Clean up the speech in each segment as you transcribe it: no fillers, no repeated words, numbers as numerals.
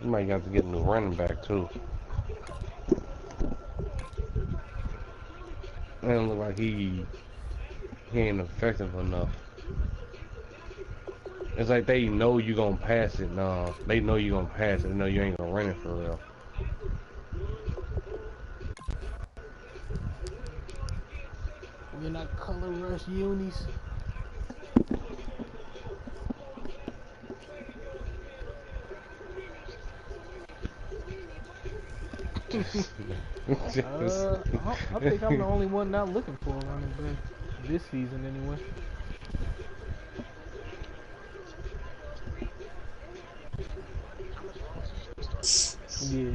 You might have to get a new running back too. It don't look like he ain't effective enough. It's like they know you gonna pass it. No, they know you gonna pass it. They know you ain't gonna run it for real. We're not color rush unis. I think I'm the only one not looking for a running back this season anyway. Yeah.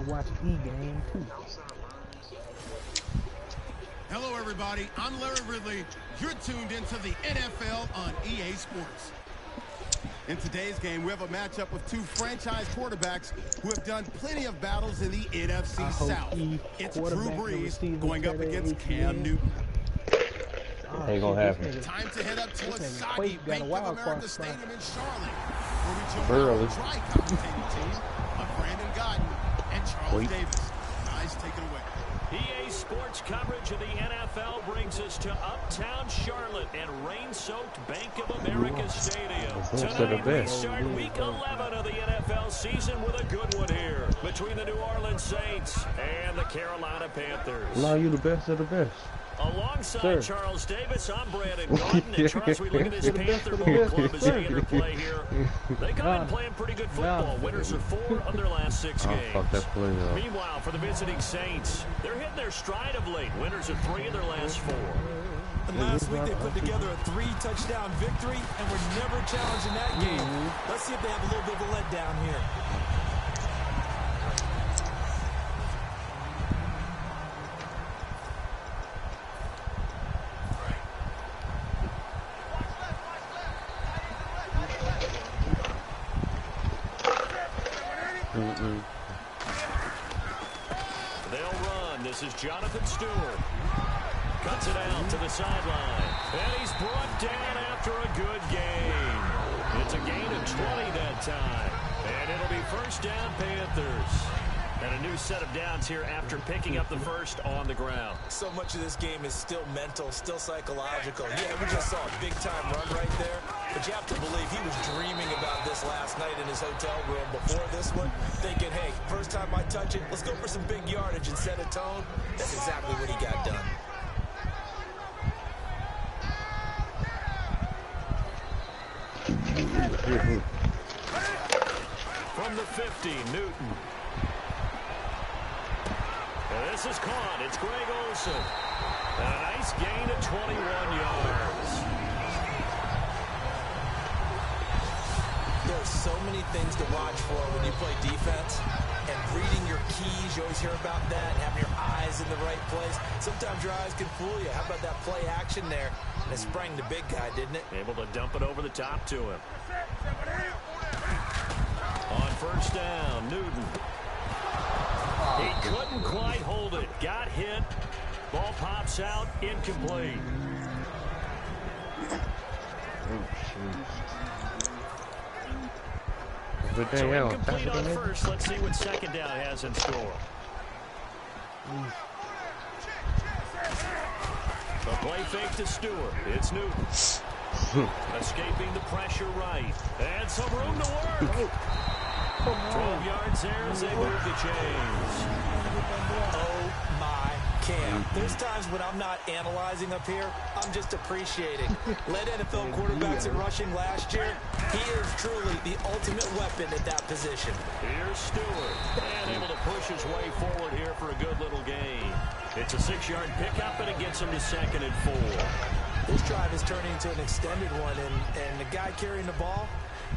Watch E-Game too. Hello everybody, I'm Larry Ridley. You're tuned into the NFL on EA Sports. In today's game, we have a matchup of two franchise quarterbacks who have done plenty of battles in the NFC South. It's Drew Brees going up against Cam Newton. Ain't gonna happen. Time to head up to a soggy Bank of America Stadium in Charlotte, where we join our dry commentating team of Brandon Godden and Charles Davis. Guys, take it away. EA Sports coverage of the NFL brings us to uptown Charlotte and rain-soaked Bank of America Stadium. Tonight we start week 11 of the NFL season with a good one here between the New Orleans Saints and the Carolina Panthers. No, you the best of the best. Alongside Charles Davis, I'm Brandon Gordon. And Charles, we look at this Panther ball club as they interplay here. They come in playing pretty good football. Winners of 4 of their last 6 games. Meanwhile, for the visiting Saints, they're hitting their stride of late. Winners of 3 of their last 4. And last week they put together a 3-touchdown victory and were never challenged in that game. Let's see if they have a little bit of a letdown here. They'll run. This is Jonathan Stewart. Cuts it out to the sideline. And he's brought down after a good game. It's a gain of 20 that time. And it'll be first down Panthers. And a new set of downs here after picking up the first on the ground. So much of this game is still mental, still psychological. Yeah, we just saw a big-time run right there. But you have to believe he was dreaming about this last night in his hotel room before this one, thinking, hey, first time I touch it, let's go for some big yardage and set a tone. That's exactly what he got done. From the 50, Newton. This is caught. It's Greg Olsen. And a nice gain of 21 yards. There's so many things to watch for when you play defense. And reading your keys, you always hear about that. And having your eyes in the right place. Sometimes your eyes can fool you. How about that play action there? And it sprang the big guy, didn't it? Able to dump it over the top to him. On first down, Newton. He couldn't quite hold it. Got hit. Ball pops out. Incomplete. So incomplete on first. Let's see what second down has in store. A play fake to Stewart. It's Newton. Escaping the pressure right. And some room to work. 12 yards there as they move the chains. Oh, my Cam. There's times when I'm not analyzing up here. I'm just appreciating. Led NFL quarterbacks in rushing last year. He is truly the ultimate weapon at that position. Here's Stewart. And able to push his way forward here for a good little gain. It's a 6-yard pickup, and it gets him to 2nd and 4. This drive is turning into an extended one, and the guy carrying the ball,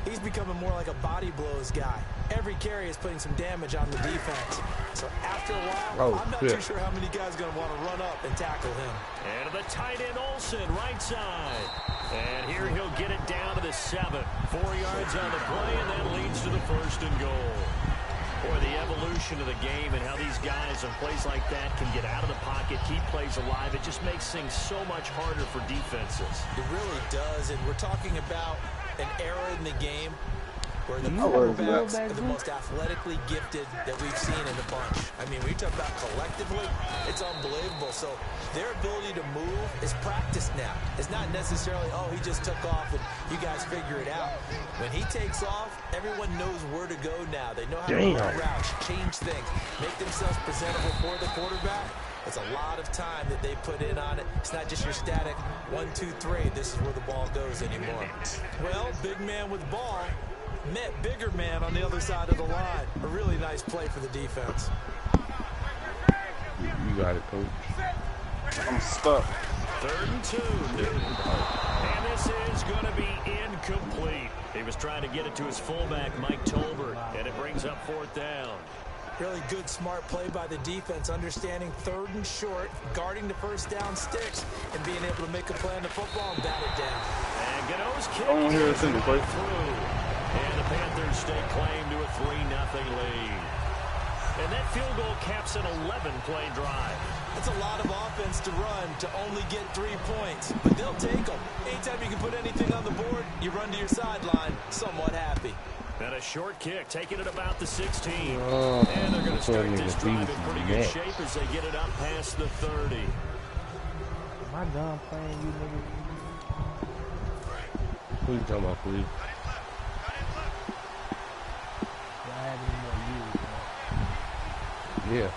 he's becoming more like a body blows guy. every carry is putting some damage on the defense. So after a while, I'm not too sure how many guys are going to want to run up and tackle him. And the tight end Olsen, right side. And here he'll get it down to the 7. 4 yards on the play, and that leads to the 1st and goal. Boy, the evolution of the game and how these guys on plays like that can get out of the pocket, keep plays alive, it just makes things so much harder for defenses. It really does, and we're talking about an era in the game where the quarterbacks are the most athletically gifted that we've seen in the bunch. I mean, when you talk about collectively, it's unbelievable. So their ability to move is practiced now. It's not necessarily, oh, he just took off and you guys figure it out. When he takes off, everyone knows where to go now. They know how to run routes, change things, make themselves presentable for the quarterback. It's a lot of time that they put in on it. It's not just your static 1, 2, 3. This is where the ball goes anymore. Well, big man with ball met bigger man on the other side of the line. A really nice play for the defense. You got it, coach. I'm stuck. 3rd and 2. And this is going to be incomplete. He was trying to get it to his fullback, Mike Tolbert, and it brings up 4th down. Really good, smart play by the defense, understanding 3rd and short, guarding the 1st down sticks, and being able to make a play on the football and bat it down. And Gano's kick. I don't hear a single play. And the Panthers stake claim to a 3-0 lead. And that field goal caps an 11-play drive. That's a lot of offense to run to only get 3 points, but they'll take them. Anytime you can put anything on the board, you run to your sideline somewhat happy. And a short kick, taking it about the 16. And they're going to start this drive in pretty good shape as they get it up past the 30. Am I done playing you niggas? Who you talking about, please? Yeah.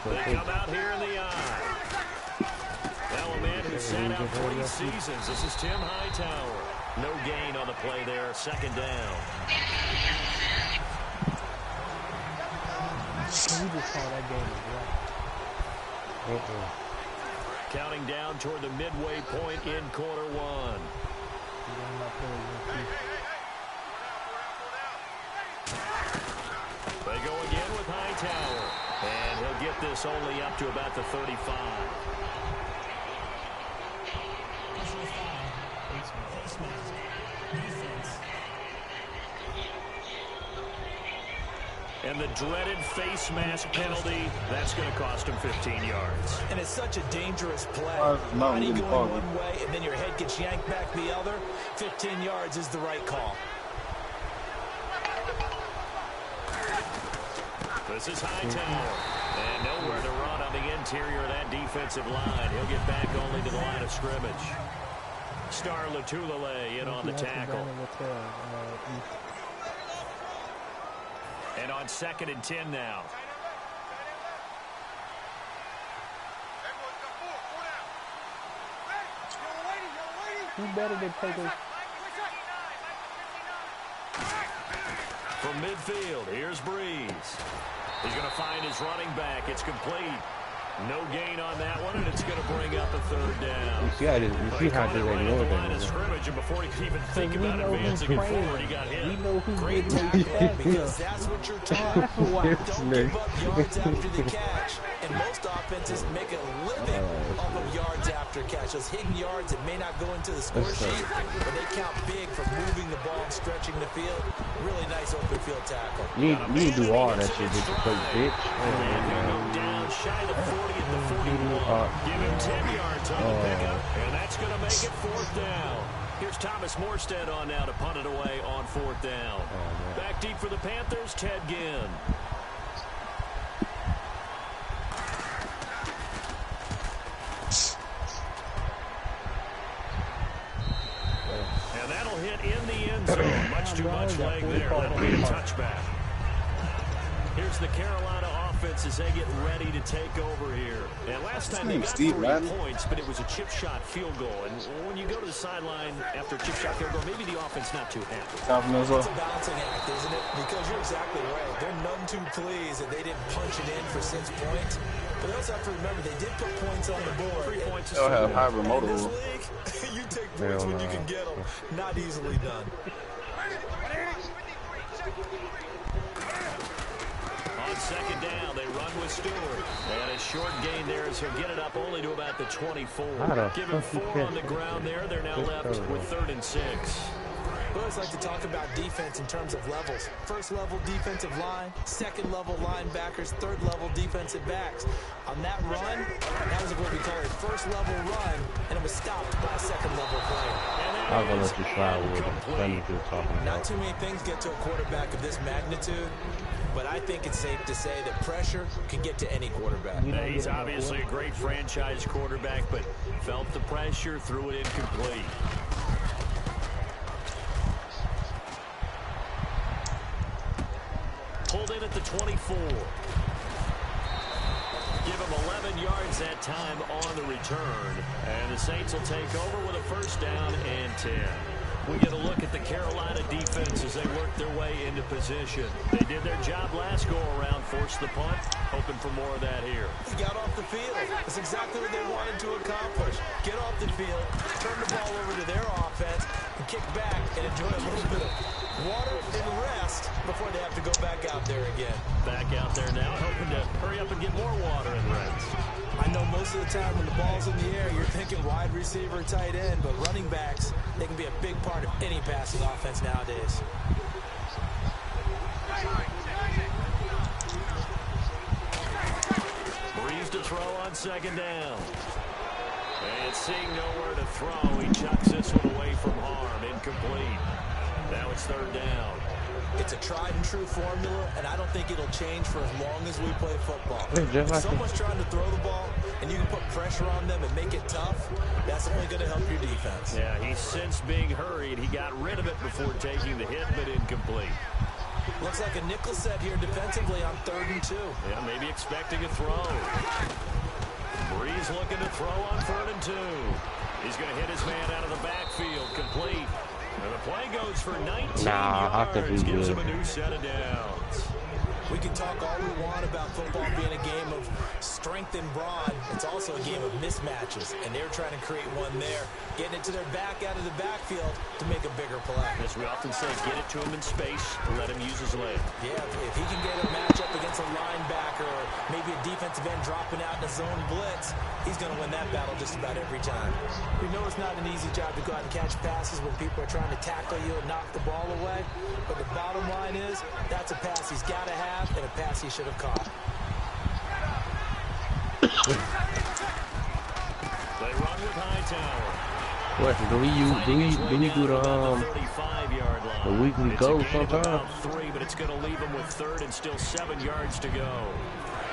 They come out here in the eye. Now a man who sat out 3 seasons. This is Tim Hightower. No gain on the play there. 2nd down. You just saw that game as well. Counting down toward the midway point in quarter 1. They go again with Hightower. And he'll get this only up to about the 35. And the dreaded face mask penalty, that's going to cost him 15 yards. And it's such a dangerous play. Body going one way, and then your head gets yanked back the other. 15 yards is the right call. This is Hightower. And nowhere to run on the interior of that defensive line. He'll get back only to the line of scrimmage. Star Latulele in on the tackle. And on 2nd and 10 now. Who better than take us? From midfield, here's Breeze. He's going to find his running back. It's complete. No gain on that one, and it's going to bring up a 3rd down. You see how this ignored that. Scrimmage, and before he could even think about advancing it forward, he got hit. We know who's Great tackle, because that's what you're taught. Don't give up yards after the catch. And most offenses make a living off of yards after catch. Those hidden yards that may not go into the score sheet, but they count big for moving the ball and stretching the field. Really nice open field tackle. You need to do all that shit, bitch. Down shy of 40 at the 41. Give him 10 yards on the pickup, and that's going to make it 4th down. Here's Thomas Morstead on now to punt it away on 4th down. Back deep for the Panthers, Ted Ginn. And that'll hit in the end zone. Much too much leg there. That'll be a touchback. Here's the Carolina offense as they get ready to take over here. And last time they got 3 points, but it was a chip shot field goal. And when you go to the sideline after a chip shot field goal, maybe the offense not too happy. It's a balancing act, isn't it? Because you're exactly right. They're none too pleased that they didn't punch it in for 6 points. But they also have to remember they did put points on the board. 3 points. They'll have hybrid modal. In this league, you take points when you can get them. Not easily done. on second down. They run with Stewart. And a short gain there, so get it up only to about the 24. Give him 4 on the ground there. They're now left with 3rd and 6. We always like to talk about defense in terms of levels. First level defensive line, second level linebackers, third level defensive backs. On that run, that was what we call a first level run, and it was stopped by a second level player. I'm gonna let you try with Not too many things get to a quarterback of this magnitude, but I think it's safe to say that pressure can get to any quarterback. He's obviously a great franchise quarterback, but felt the pressure, threw it incomplete. Pulled in at the 24. Give him 11 yards that time on the return. And the Saints will take over with a 1st down and 10. We get a look at the Carolina defense as they work their way into position. They did their job last go-around, forced the punt, hoping for more of that here. He got off the field. That's exactly what they wanted to accomplish. Get off the field, turn the ball over to their offense, and kick back and enjoy a little bit of water and rest before they have to go back out there again. Back out there now, hoping to hurry up and get more water and rest. I know most of the time when the ball's in the air, you're thinking wide receiver, tight end, but running backs, they can be a big part of any passing offense nowadays. Breeze to throw on second down. And seeing nowhere to throw, he chucks this one away from harm. Incomplete. Now it's 3rd down. It's a tried and true formula, and I don't think it'll change for as long as we play football. If someone's trying to throw the ball, and you can put pressure on them and make it tough, that's only going to help your defense. Yeah, he's since being hurried. He got rid of it before taking the hit, but incomplete. Looks like a nickel set here defensively on 3rd and 2. Yeah, maybe expecting a throw. Breeze looking to throw on 3rd and 2. He's going to hit his man out of the backfield, complete. And the play goes for 19 yards, gives him a new set of downs. We can talk all we want about football being a game of strength and brawn. It's also a game of mismatches, and they're trying to create one there, getting it to their back out of the backfield to make a bigger play. As we often say, get it to him in space, let him use his leg. Yeah, if he can get a matchup against a linebacker or maybe a defensive end dropping out in a zone blitz, he's going to win that battle just about every time. We know it's not an easy job to go out and catch passes when people are trying to tackle you and knock the ball away, but the bottom line is that's a pass he's got to have and a pass he should have caught. They run with Hightower. Question, do we do the weekly goal sometimes? 3, but it's going to leave them with 3rd and still 7 yards to go.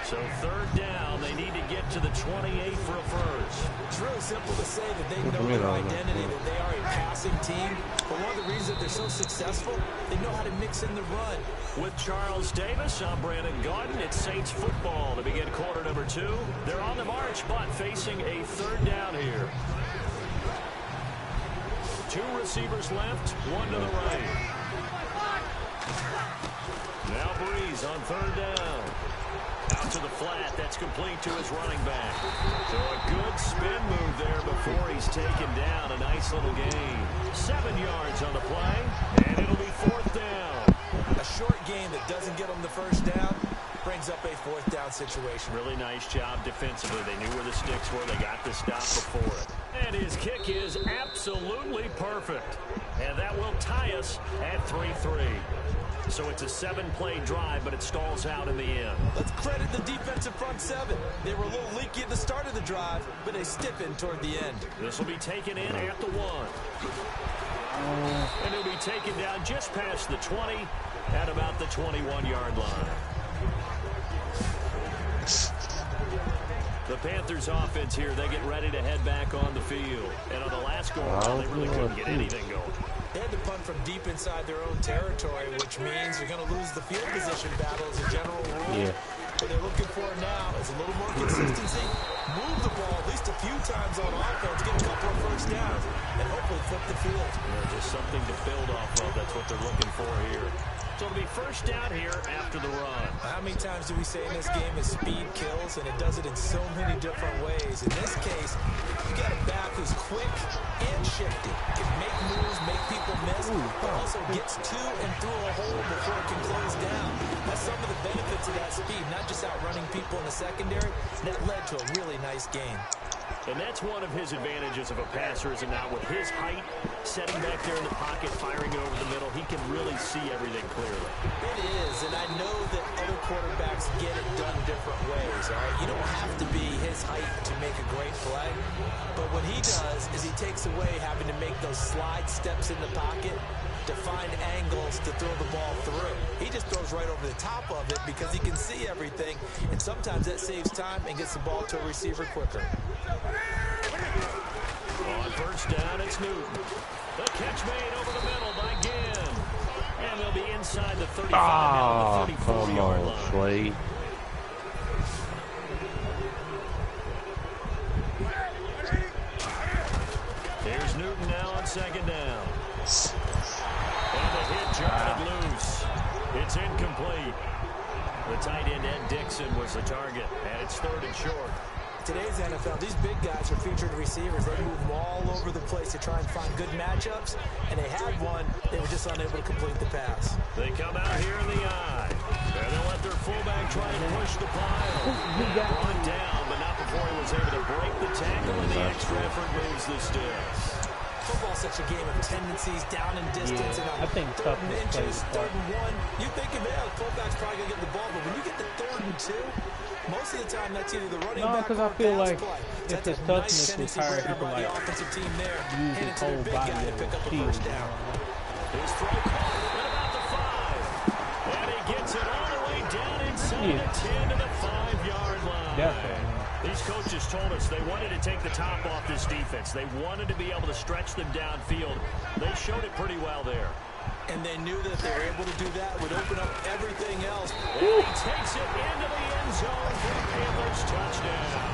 So 3rd down, they need to get to the 28 for a first. It's really simple to say that they know their identity, that they are a passing team. But one of the reasons they're so successful, they know how to mix in the run. With Charles Davis, I'm Brandon Gaudin. It's Saints football to begin quarter number 2. They're on the march, but facing a 3rd down here. 2 receivers left, 1 to the right. Now Breeze on 3rd down. Out to the flat. That's complete to his running back. So a good spin move there before he's taken down. A nice little gain. 7 yards on the play, and it'll be 4th down. A short game that doesn't get them the first down brings up a 4th down situation. Really nice job defensively. They knew where the sticks were. They got the stop before it. And his kick is absolutely perfect. And that will tie us at 3-3. So it's a 7-play drive, but it stalls out in the end. Let's credit the defensive front 7. They were a little leaky at the start of the drive, but they stiffened toward the end. This will be taken in at the 1. And it'll be taken down just past the 20 at about the 21-yard line. The Panthers offense here, they get ready to head back on the field. And on the last go-around, they really couldn't get anything going. They had to punt from deep inside their own territory, which means they're going to lose the field position battle as a general rule. Yeah. What they're looking for now is a little more consistency, move the ball at least a few times on offense, get a couple of first downs, and hopefully flip the field. Yeah, just something to build off of. That's what they're looking for here. So it'll be first down here after the run. How many times do we say in this game is speed kills, and it does it in so many different ways. In this case, you got a back who's quick and shifty. Can make moves, make people miss, but also gets to and through a hole before it can close down. That's some of the benefits of that speed, not just outrunning people in the secondary. That led to a really nice game. And that's one of his advantages of a passer, is it not? With his height, setting back there in the pocket, firing it over the middle, he can really see everything clearly. It is, and I know that other quarterbacks get it done different ways, all right? You don't have to be his height to make a great play, but what he does is he takes away having to make those slide steps in the pocket to find angles to throw the ball through. He just throws right over the top of it because he can see everything, and sometimes that saves time and gets the ball to a receiver quicker. On first down, it's Newton. The catch made over the middle by Ginn. And they'll be inside the 35 now, the 34-yard line. Slade. Here's Newton now on second down. And the hit jarred loose. It's incomplete. The tight end, Ed Dixon, was the target, and it's third and short. Today's NFL, these big guys are featured receivers. They move them all over the place to try and find good matchups, and they had one. They were just unable to complete the pass. They come out here in the eye, and they'll let their fullback try and push the pile. Brought down, but not before he was able to break the tackle, and the extra effort moves the sticks. Football's such a game of tendencies, down and distance, and on third and inches, third and one. You think, yeah, the fullback's probably going to get the ball, but when you get to third and two, most of the time that's either the running back or I feel pass like play. if his That's a toughness nice was tendency higher, for he could everybody like offensive team there, use hand it his to the whole big body guy to pick up a shield. first down. His throw caught at about the 5. And he gets it all the way down inside the 10 to the 5-yard line. Definitely. These coaches told us they wanted to take the top off this defense. They wanted to be able to stretch them downfield. They showed it pretty well there. And they knew that if they were able to do that, it would open up everything else. And he takes it into the end zone for the Panthers touchdown.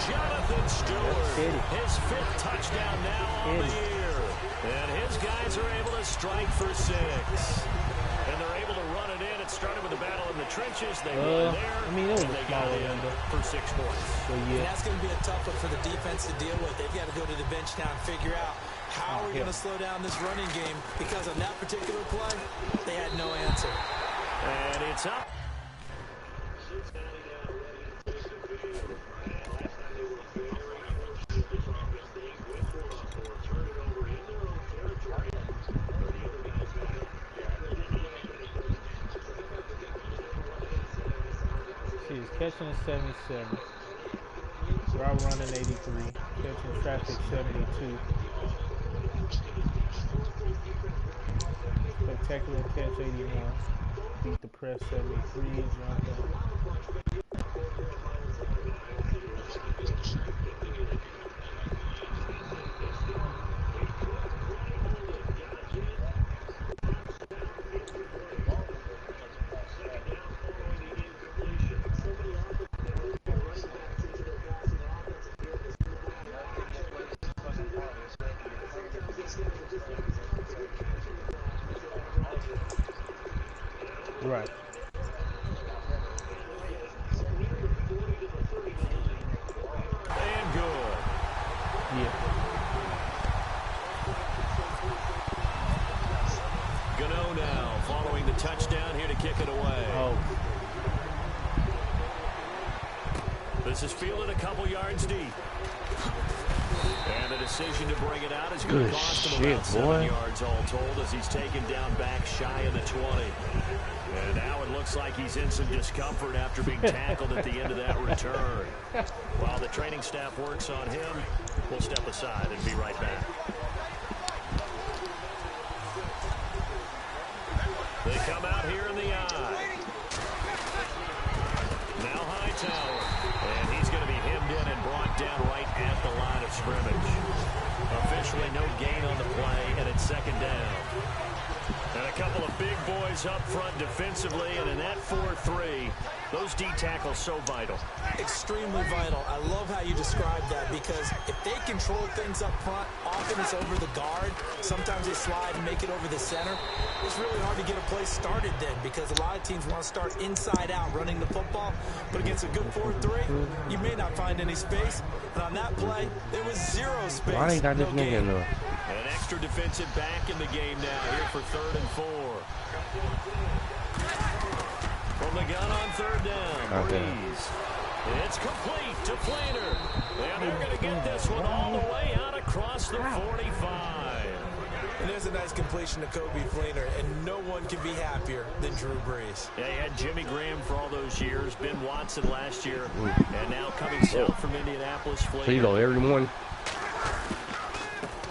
Jonathan Stewart, his 5th touchdown now on the year. And his guys are able to strike for 6. And they're able to run it in. It started with a battle in the trenches. They were there. I mean, it was and they got it in for 6 points. So, And that's going to be a tough one for the defense to deal with. They've got to go to the bench now and figure out how are we going to slow down this running game, because on that particular play, they had no answer. And it's up. He's catching at 77. Route running 83. Catching traffic 72. Spectacular catch 81. Beat the press 73. Jump right. And good. Yeah. Gano now following the touchdown here to kick it away. Oh. This is fielded a couple yards deep. And the decision to bring it out is going to cost him about 7 yards all told, as he's taken down back shy of the 20. And now it looks like he's in some discomfort after being tackled at the end of that return. While the training staff works on him, we'll step aside and be right back. They come out here in the eye. Now Hightower. And he's going to be hemmed in and brought down right at the line of scrimmage. Officially no gain on the play, and it's second down. And a couple of big boys up front defensively, and in that 4-3, Those D tackles so vital. Extremely vital. I love how you described that because if they control things up front, often it's over the guard. Sometimes they slide and make it over the center. It's really hard to get a play started then because a lot of teams want to start inside out running the football. But against a good 4-3, you may not find any space. And on that play, there was zero space. Why ain't got this nigga in there? An extra defensive back in the game now here for 3rd and 4. From the gun on 3rd down, Breeze. It's complete to Fleener. And they're going to get this one all the way out across the 45. And there's a nice completion to Kobe Fleener, and no one can be happier than Drew Brees. Yeah, he had Jimmy Graham for all those years, Ben Watson last year, and now coming south from Indianapolis, Fleener. So you go every morning?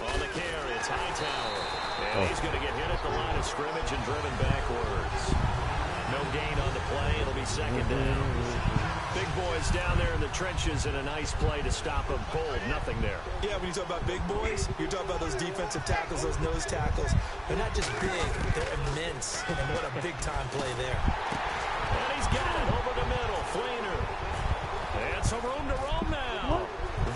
On the carry, it's Hightower. And he's going to get hit at the line of scrimmage and driven backwards. No gain on the play. It'll be 2nd down. Big boys down there in the trenches, and a nice play to stop them cold. Nothing there. Yeah, when you talk about big boys, you're talking about those defensive tackles, those nose tackles. They're not just big, they're immense. And what a big-time play there. And he's got it over the middle. Fleener. And some room to roam now.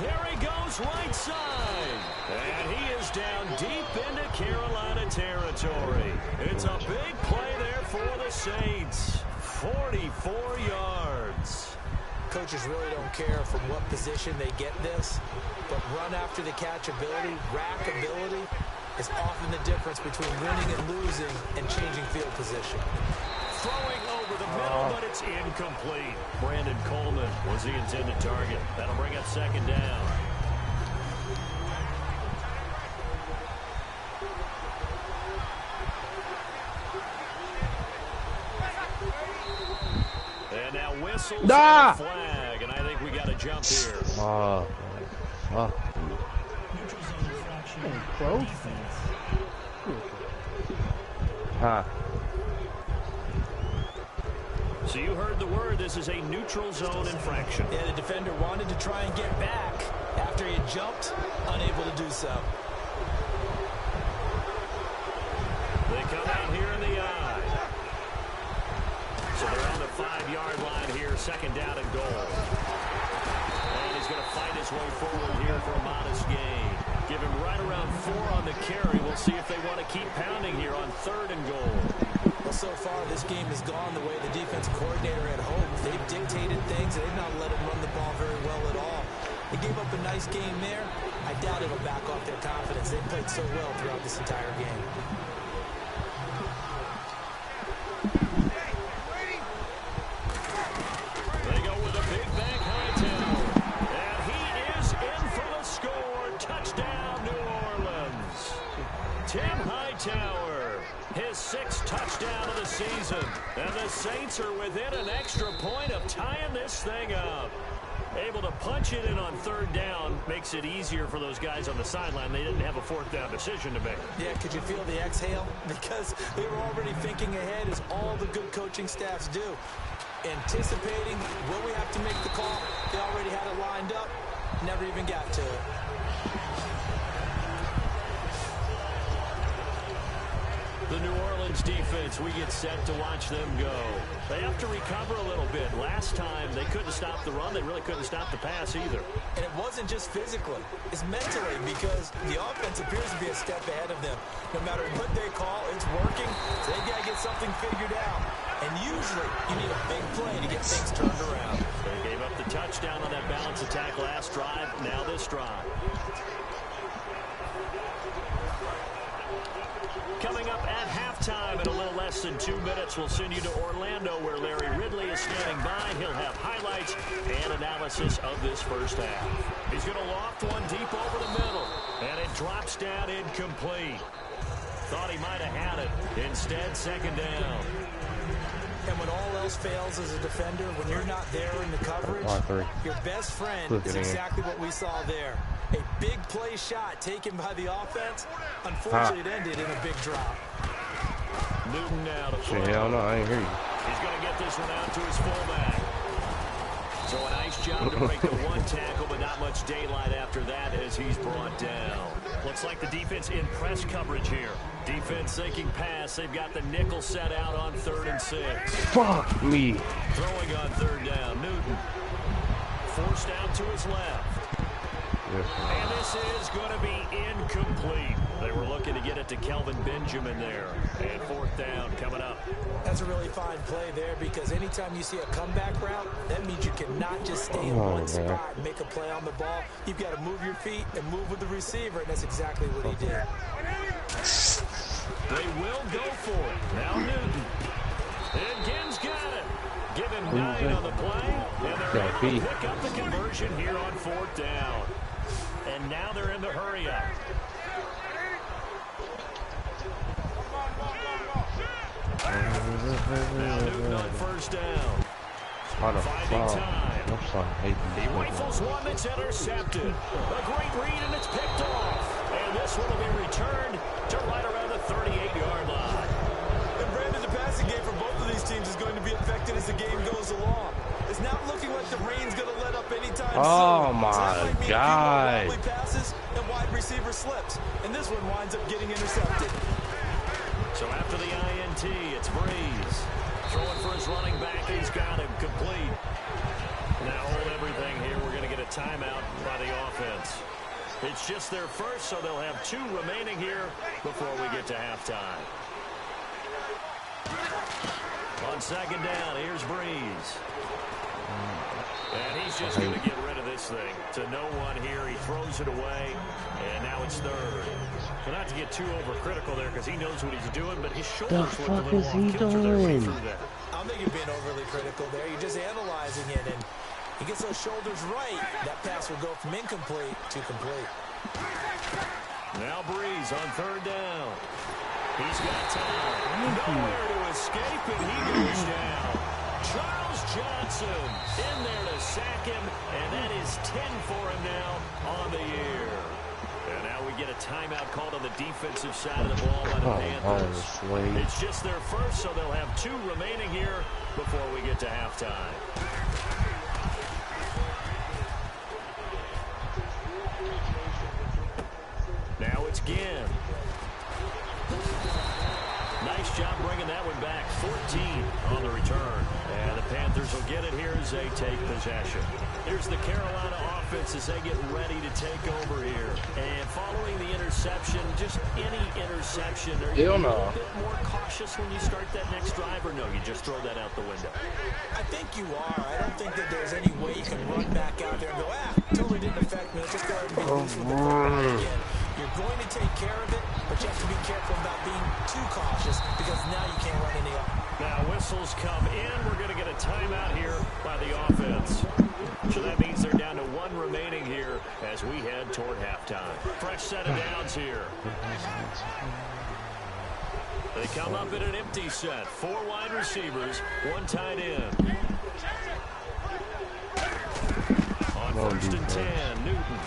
There he goes, right side. And he is down deep into Carolina territory. It's a big play there for the Saints. 44 yards. Coaches really don't care from what position they get this, but run after the catch ability, rack ability, is often the difference between winning and losing and changing field position. Throwing over the middle, but it's incomplete. Brandon Coleman was the intended target. That'll bring up 2nd down. And now whistles and a flag, and I think we got a jump here. Close. So you heard the word. This is a neutral zone infraction. Yeah, the defender wanted to try and get back after he had jumped, unable to do so. They come out here in the eye. So they're on the 5-yard line here, 2nd down and goal. And he's going to fight his way forward here for a modest gain. Give him right around 4 on the carry. We'll see if they want to keep pounding here on 3rd and goal. Well, so far this game has gone the way the defensive coordinator had hoped. They've dictated things. They've not let him run the ball very well at all. They gave up a nice game there. I doubt it'll back off their confidence. They've played so well throughout this entire game. They go with a big back Hightower. And he is in for the score. Touchdown, New Orleans. Tim Hightower, his 6th touchdown of the season. And the Saints are within an extra point of tying this thing up. Able to punch it in on 3rd down makes it easier for those guys on the sideline. They didn't have a 4th down decision to make. Yeah, could you feel the exhale? Because they were already thinking ahead, as all the good coaching staffs do. Anticipating, will we have to make the call? They already had it lined up, never even got to it. The New Orleans defense, we get set to watch them go. They have to recover a little bit. Last time, they couldn't stop the run. They really couldn't stop the pass either. And it wasn't just physically. It's mentally, because the offense appears to be a step ahead of them. No matter what they call, it's working. So they got to get something figured out. And usually, you need a big play to get things turned around. They gave up the touchdown on that balance attack last drive. Now this drive. Coming up at halftime in a little less than 2 minutes, we'll send you to Orlando, where Larry Ridley is standing by. He'll have highlights and analysis of this first half. He's going to loft one deep over the middle, and it drops down incomplete. Thought he might have had it. Instead, 2nd down. And when all else fails as a defender, when you're not there in the coverage, your best friend is exactly what we saw there. A big play shot taken by the offense. Unfortunately, it ended in a big drop. Newton now to throw. Hell no, I ain't hear you. He's going to get this one out to his fullback. So a nice job to break the one tackle, but not much daylight after that as he's brought down. Looks like the defense in press coverage here. Defense sinking pass. They've got the nickel set out on 3rd and 6. Fuck me. Throwing on 3rd down. Newton forced out to his left. And this is going to be incomplete. They were looking to get it to Kelvin Benjamin there. And 4th down coming up. That's a really fine play there because anytime you see a comeback route, that means you cannot just stay in one spot and make a play on the ball. You've got to move your feet and move with the receiver, and that's exactly what he did. They will go for it. Now Newton. And Gibbs got it. Give him 9 on the play. And they're able to pick up the conversion here on 4th down. And now they're in the hurry up. Now Newton on 1st down. Finding time. He rifles one that's intercepted. A great read, and it's picked off. And this one will be returned to right around the 38-yard line. And Brandon, the passing game for both of these teams is going to be affected as the game goes along. It's not looking like the rain's going to let up anytime soon. Oh my God. Wobbly passes and wide receiver slips. And this one winds up getting intercepted. So after the INT, it's Breeze. Throwing for his running back. He's got him complete. Now hold everything here. We're going to get a timeout by the offense. It's just their first, so they'll have 2 remaining here before we get to halftime. On 2nd down, here's Breeze. And he's just going to get rid of this thing to no one here. He throws it away, and now it's 3rd. So not to get too overcritical there because he knows what he's doing, but his shoulders looked a little off kilter there right through that. I don't think you're being overly critical there. You're just analyzing it, and he gets those shoulders right. That pass will go from incomplete to complete. Now Breeze on 3rd down. He's got time. Nowhere to escape, and he goes down. Charles Johnson in there to sack him, and that is 10 for him now on the year. And now we get a timeout called on the defensive side of the ball by the Panthers. It's just their first, so they'll have 2 remaining here before we get to halftime. Now it's Ginn. Nice job bringing that one back. 14 on the return. And the Panthers will get it here as they take possession. Here's the Carolina offense as they get ready to take over here. And following the interception, just any interception, are you a little bit more cautious when you start that next drive, or no, you just throw that out the window? I think you are. I don't think that there's any way you can run back out there and go, totally didn't affect me. Let's just go ahead and be loose with the football again. You're going to take care of it, but you have to be careful about being too cautious because now you can't run any up. Now whistles come in. We're going to get a timeout here by the offense. So that means they're down to 1 remaining here as we head toward halftime. Fresh set of downs here. They come up in an empty set. 4 wide receivers, 1 tight end. On 1st and 10, Newton.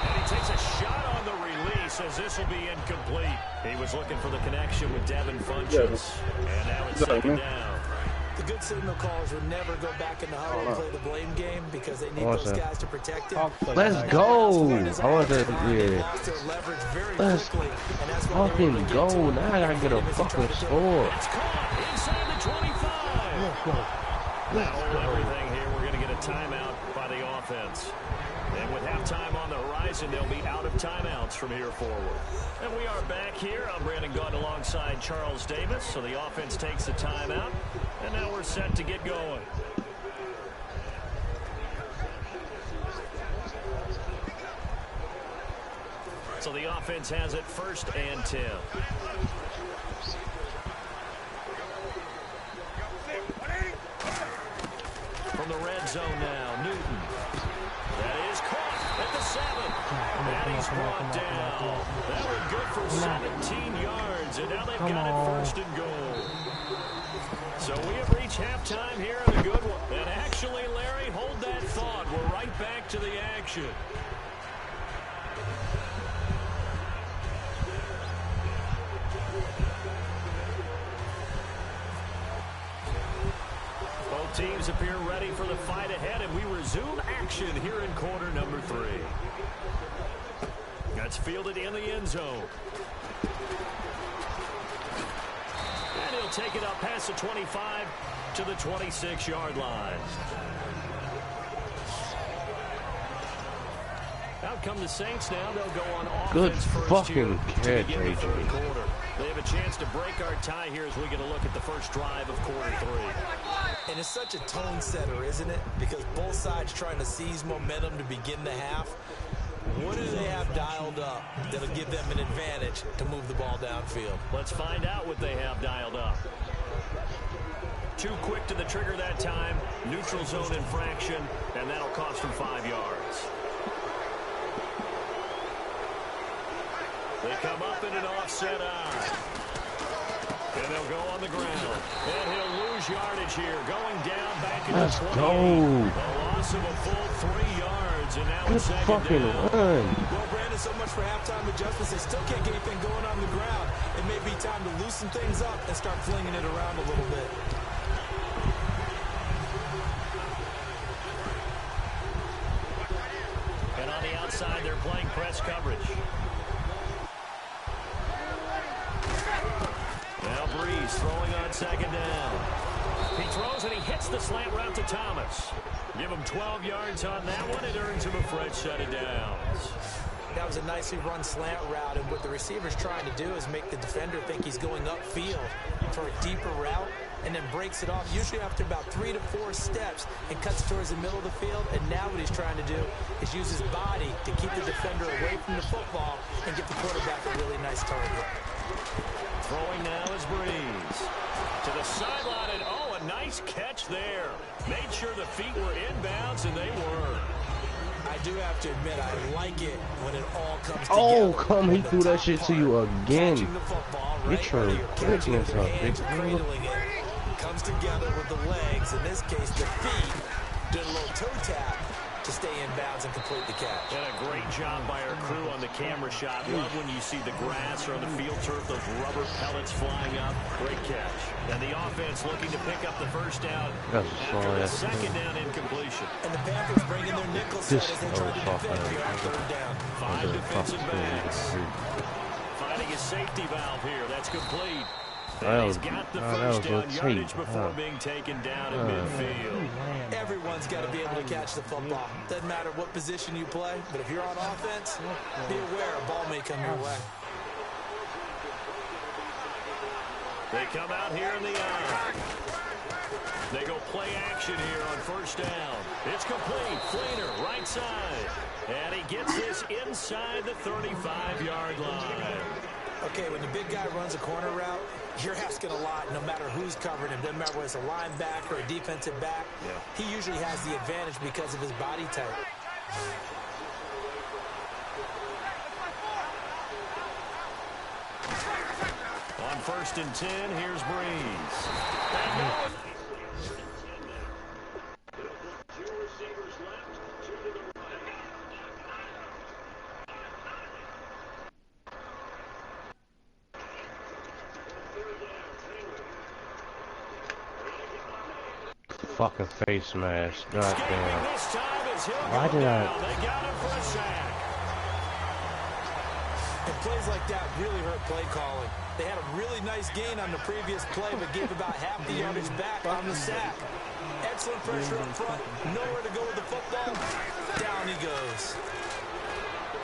And he takes a shot on the release as this will be incomplete. He was looking for the connection with Devin Funchess. And now it's 2nd down. The good signal callers would never go back in the huddle and play the blame game because they need those guys to protect him. Let's go. I want to Let's fucking go. Now I gotta get a fucking score. It's caught inside the 25. Now hold everything here. We're going to get a timeout by the offense. And with halftime on the horizon, they'll be out of timeouts from here forward. And we are back here. I'm Brandon Gaunt alongside Charles Davis. So the offense takes the timeout. And now we're set to get going. So the offense has it 1st and 10. From the red zone now, Newton. That is caught at the 7. And he's brought down. That one good for 17 yards. And now they've got it 1st and goal. So we have reached halftime here in a good one. And actually, Larry, hold that thought. We're right back to the action. Teams appear ready for the fight ahead, and we resume action here in quarter number 3. That's fielded in the end zone. And he'll take it up past the 25 to the 26-yard line. Out come the Saints now. They'll go on Good offense first fucking here catch, to begin the third AJ. quarter. They have a chance to break our tie here as we get a look at the first drive of quarter 3. And it's such a tone setter, isn't it? Because both sides trying to seize momentum to begin the half. What do they have dialed up that'll give them an advantage to move the ball downfield? Let's find out what they have dialed up. Too quick to the trigger that time. Neutral zone infraction, and that'll cost them 5 yards. They come up in an offset eye. And they'll go on the ground. And he'll lose yardage here. Going down back in the 28. Go. A loss of a full 3 yards. And now Good it's second fucking down. run. Well, Brandon, so much for halftime adjustments. They still can't get anything going on the ground. It may be time to loosen things up and start flinging it around a little bit. And on the outside, they're playing press coverage. Now Breeze throwing on second down. He throws and he hits the slant route to Thomas. Give him 12 yards on that one. It earns him a fresh set of downs. That was a nicely run slant route, and what the receiver's trying to do is make the defender think he's going upfield for a deeper route, and then breaks it off, usually after about 3 to 4 steps, and cuts towards the middle of the field. And now what he's trying to do is use his body to keep the defender away from the football and give the quarterback a really nice target. Throwing now is Breeze. To the sideline, and oh, a nice catch there. Made sure the feet were inbounds, and they were. I do have to admit, I like it when it all comes Oh, together. come, he threw that shit to you again. Catching the football, Get right? your Whether you're catching it goodness with your up, hands, big cradling it, comes together with the legs. In this case, the feet did a little toe tap to stay in bounds and complete the catch. And a great job by our crew on the camera shot. Love when you see the grass or on the field turf, those rubber pellets flying up. Great catch. And the offense looking to pick up the first down That's after the second down incompletion. And the Panthers bringing their nickel set This as they try to soft defend here on third down. 5 defensive backs. Finding a safety valve here. That's complete. And he's got the first down yardage before being taken down in midfield. Everyone's got to be able to catch the football. Doesn't matter what position you play, but if you're on offense, be aware a ball may come your way. They come out here in the eye. They go play action here on first down. It's complete. Fleener, right side. And he gets this inside the 35-yard line. Okay, when the big guy runs a corner route, you're asking a lot no matter who's covering him. Doesn't matter whether it's a linebacker or a defensive back. Yeah. He usually has the advantage because of his body type. On first and 10, here's Breeze. And no. Fucking face mask. God damn. This time as he'll Why go did down. I? They got him for a sack. And plays like that really hurt play calling. They had a really nice gain on the previous play, but gave about half the yardage back on the sack. Excellent pressure up front. Nowhere to go with the football. Down he goes.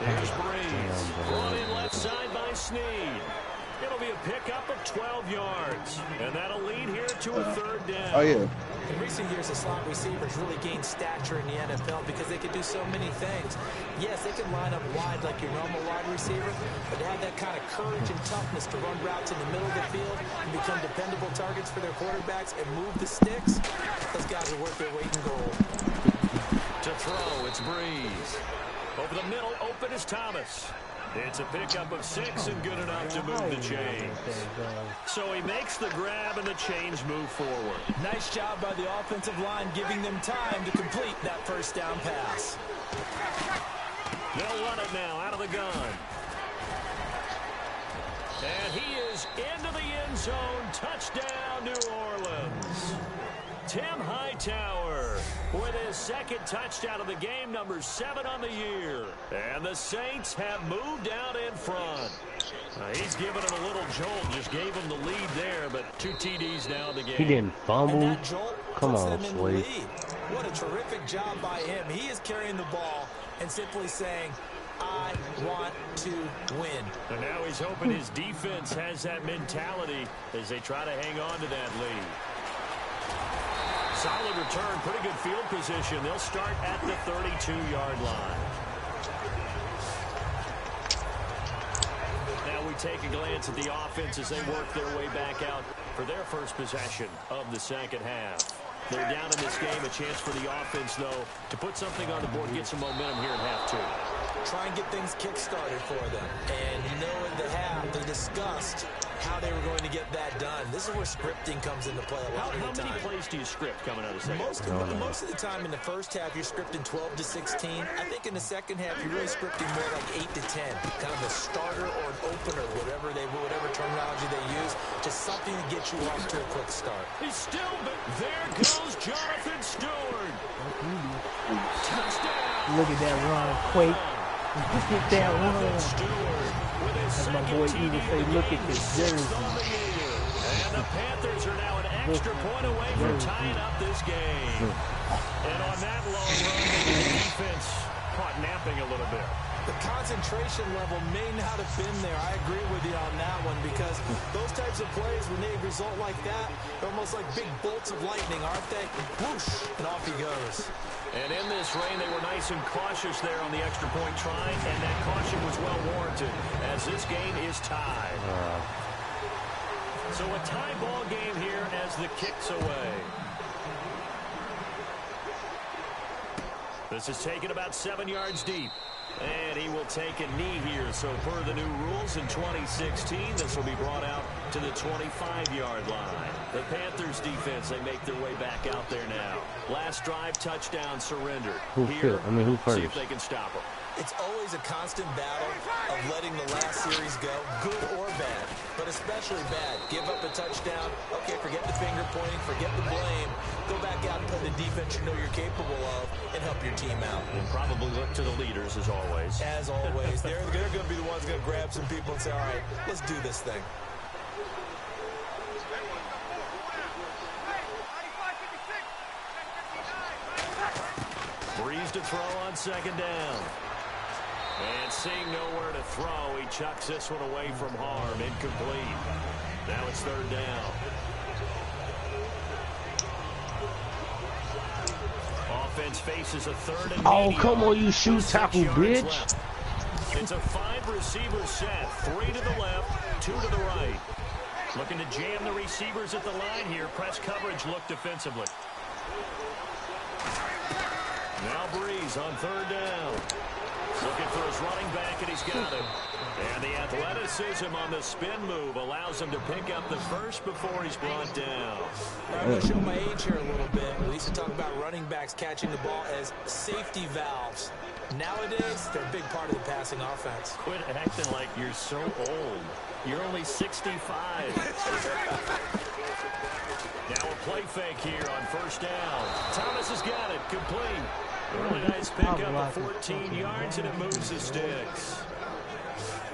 There's Breeze. Brought in left side by Snead. It'll be a pickup of 12 yards. And that'll lead here to a third down. Oh, yeah. In recent years, the slot receivers really gained stature in the NFL because they could do so many things. Yes, they can line up wide like your normal wide receiver, but to have that kind of courage and toughness to run routes in the middle of the field and become dependable targets for their quarterbacks and move the sticks, those guys are worth their weight in gold. To throw, it's Breeze. Over the middle, open is Thomas. It's a pickup of 6 and good enough to move the chains. So he makes the grab and the chains move forward. Nice job by the offensive line giving them time to complete that first down pass. They'll run it now out of the gun. And he is into the end zone. Touchdown, New Orleans. Tim Hightower with his second touchdown of the game, number 7 on the year. And the Saints have moved out in front. He's given him a little jolt, just gave him the lead there, but 2 TDs now in the game. He didn't fumble. And that jolt Come puts on, them in the Slade. lead. What a terrific job by him. He is carrying the ball and simply saying, I want to win. And now he's hoping his defense has that mentality as they try to hang on to that lead. Solid return, pretty good field position. They'll start at the 32-yard line. Now we take a glance at the offense as they work their way back out for their first possession of the second half. They're down in this game. A chance for the offense, though, to put something on the board, get some momentum here in half 2. Try and get things kick-started for them. And you know in the half, they discussed how they were going to get that done. This is where scripting comes into play a lot of the time. How many plays do you script coming out of the second? Most of the time in the first half, you're scripting 12 to 16. I think in the second half, you're really scripting more like 8 to 10. Kind of a starter or an opener, whatever terminology they use, just something to get you off to a quick start. He's still, but there goes Jonathan Stewart. Touchdown. Look at that run, Quake. Look at that run. Stewart with his As my second boy TD Eagle say, look at this jersey. And the Panthers are now an extra point away from tying up this game. And on that long run, the defense caught napping a little bit. The concentration level may not have been there. I agree with you on that one because those types of plays, when they result like that, they're almost like big bolts of lightning, aren't they? Whoosh, and off he goes. And in this rain, they were nice and cautious there on the extra point try, and that caution was well warranted as this game is tied. So a tie ball game here as the kick's away. This is taken about 7 yards deep. And he will take a knee here. So per the new rules in 2016, this will be brought out to the 25-yard line. The Panthers defense, they make their way back out there now. Last drive, touchdown, surrender. Who first? See if they can stop them. It's always a constant battle of letting the last series go, good or bad, but especially bad. Give up a touchdown. Okay, forget the finger pointing, forget the blame. Go back out and play the defense you know you're capable of and help your team out. And probably look to the leaders as always. As always. They're going to be the ones going to grab some people and say, all right, let's do this thing. Breeze to throw on second down. And seeing nowhere to throw, he chucks this one away from harm. Incomplete. Now it's third down. Offense faces a third and Oh, medium. come on, you shoot tackle, bitch. Left. It's a 5-receiver set. 3 to the left, 2 to the right. Looking to jam the receivers at the line here. Press coverage look defensively. Now Breeze on third down. Looking for his running back, and he's got him. And the athleticism on the spin move allows him to pick up the first before he's brought down. I'm going to show my age here a little bit. We used to talk about running backs catching the ball as safety valves. Nowadays, they're a big part of the passing offense. Quit acting like you're so old. You're only 65. Now a play fake here on first down. Thomas has got it. Complete. Really nice pickup of 14 yards, and it moves the sticks.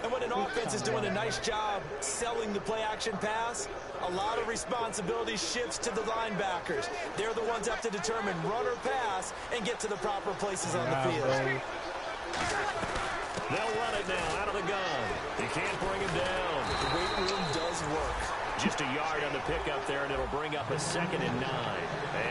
And when an offense is doing a nice job selling the play-action pass, a lot of responsibility shifts to the linebackers. They're the ones that have to determine run or pass and get to the proper places on the field. They'll run it now out of the gun. You can't bring him down. The weight room does work. Just a yard on the pickup there, and it'll bring up a 2nd and 9.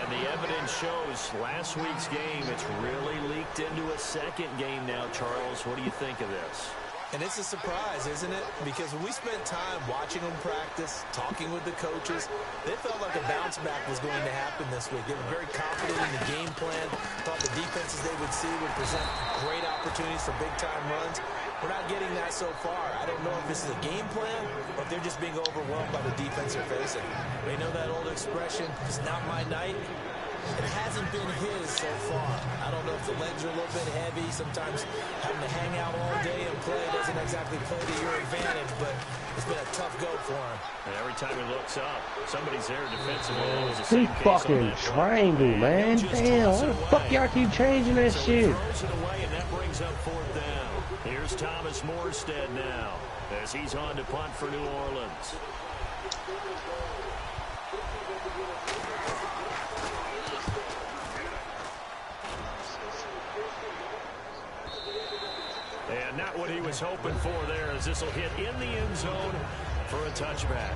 And the evidence shows last week's game, it's really leaked into a second game now, Charles. What do you think of this? And it's a surprise, isn't it? Because when we spent time watching them practice, talking with the coaches, they felt like a bounce back was going to happen this week. They were very confident in the game plan, thought the defenses they would see would present great opportunities for big-time runs. We're not getting that so far. I don't know if this is a game plan or if they're just being overwhelmed by the defense they're facing. They know that old expression, it's not my night. It hasn't been his so far. I don't know if the legs are a little bit heavy. Sometimes having to hang out all day and play doesn't exactly play to your advantage, but It's been a tough go for him. And every time he looks up, somebody's there defensively. That was the He same case on fucking that play. triangle, man. Just Damn, toss why it the fuck away. y'all keep changing that So he shit? throws it away, and that brings up 4th down. Here's Thomas Morstead now as he's on to punt for New Orleans. And not what he was hoping for there, as this will hit in the end zone for a touchback.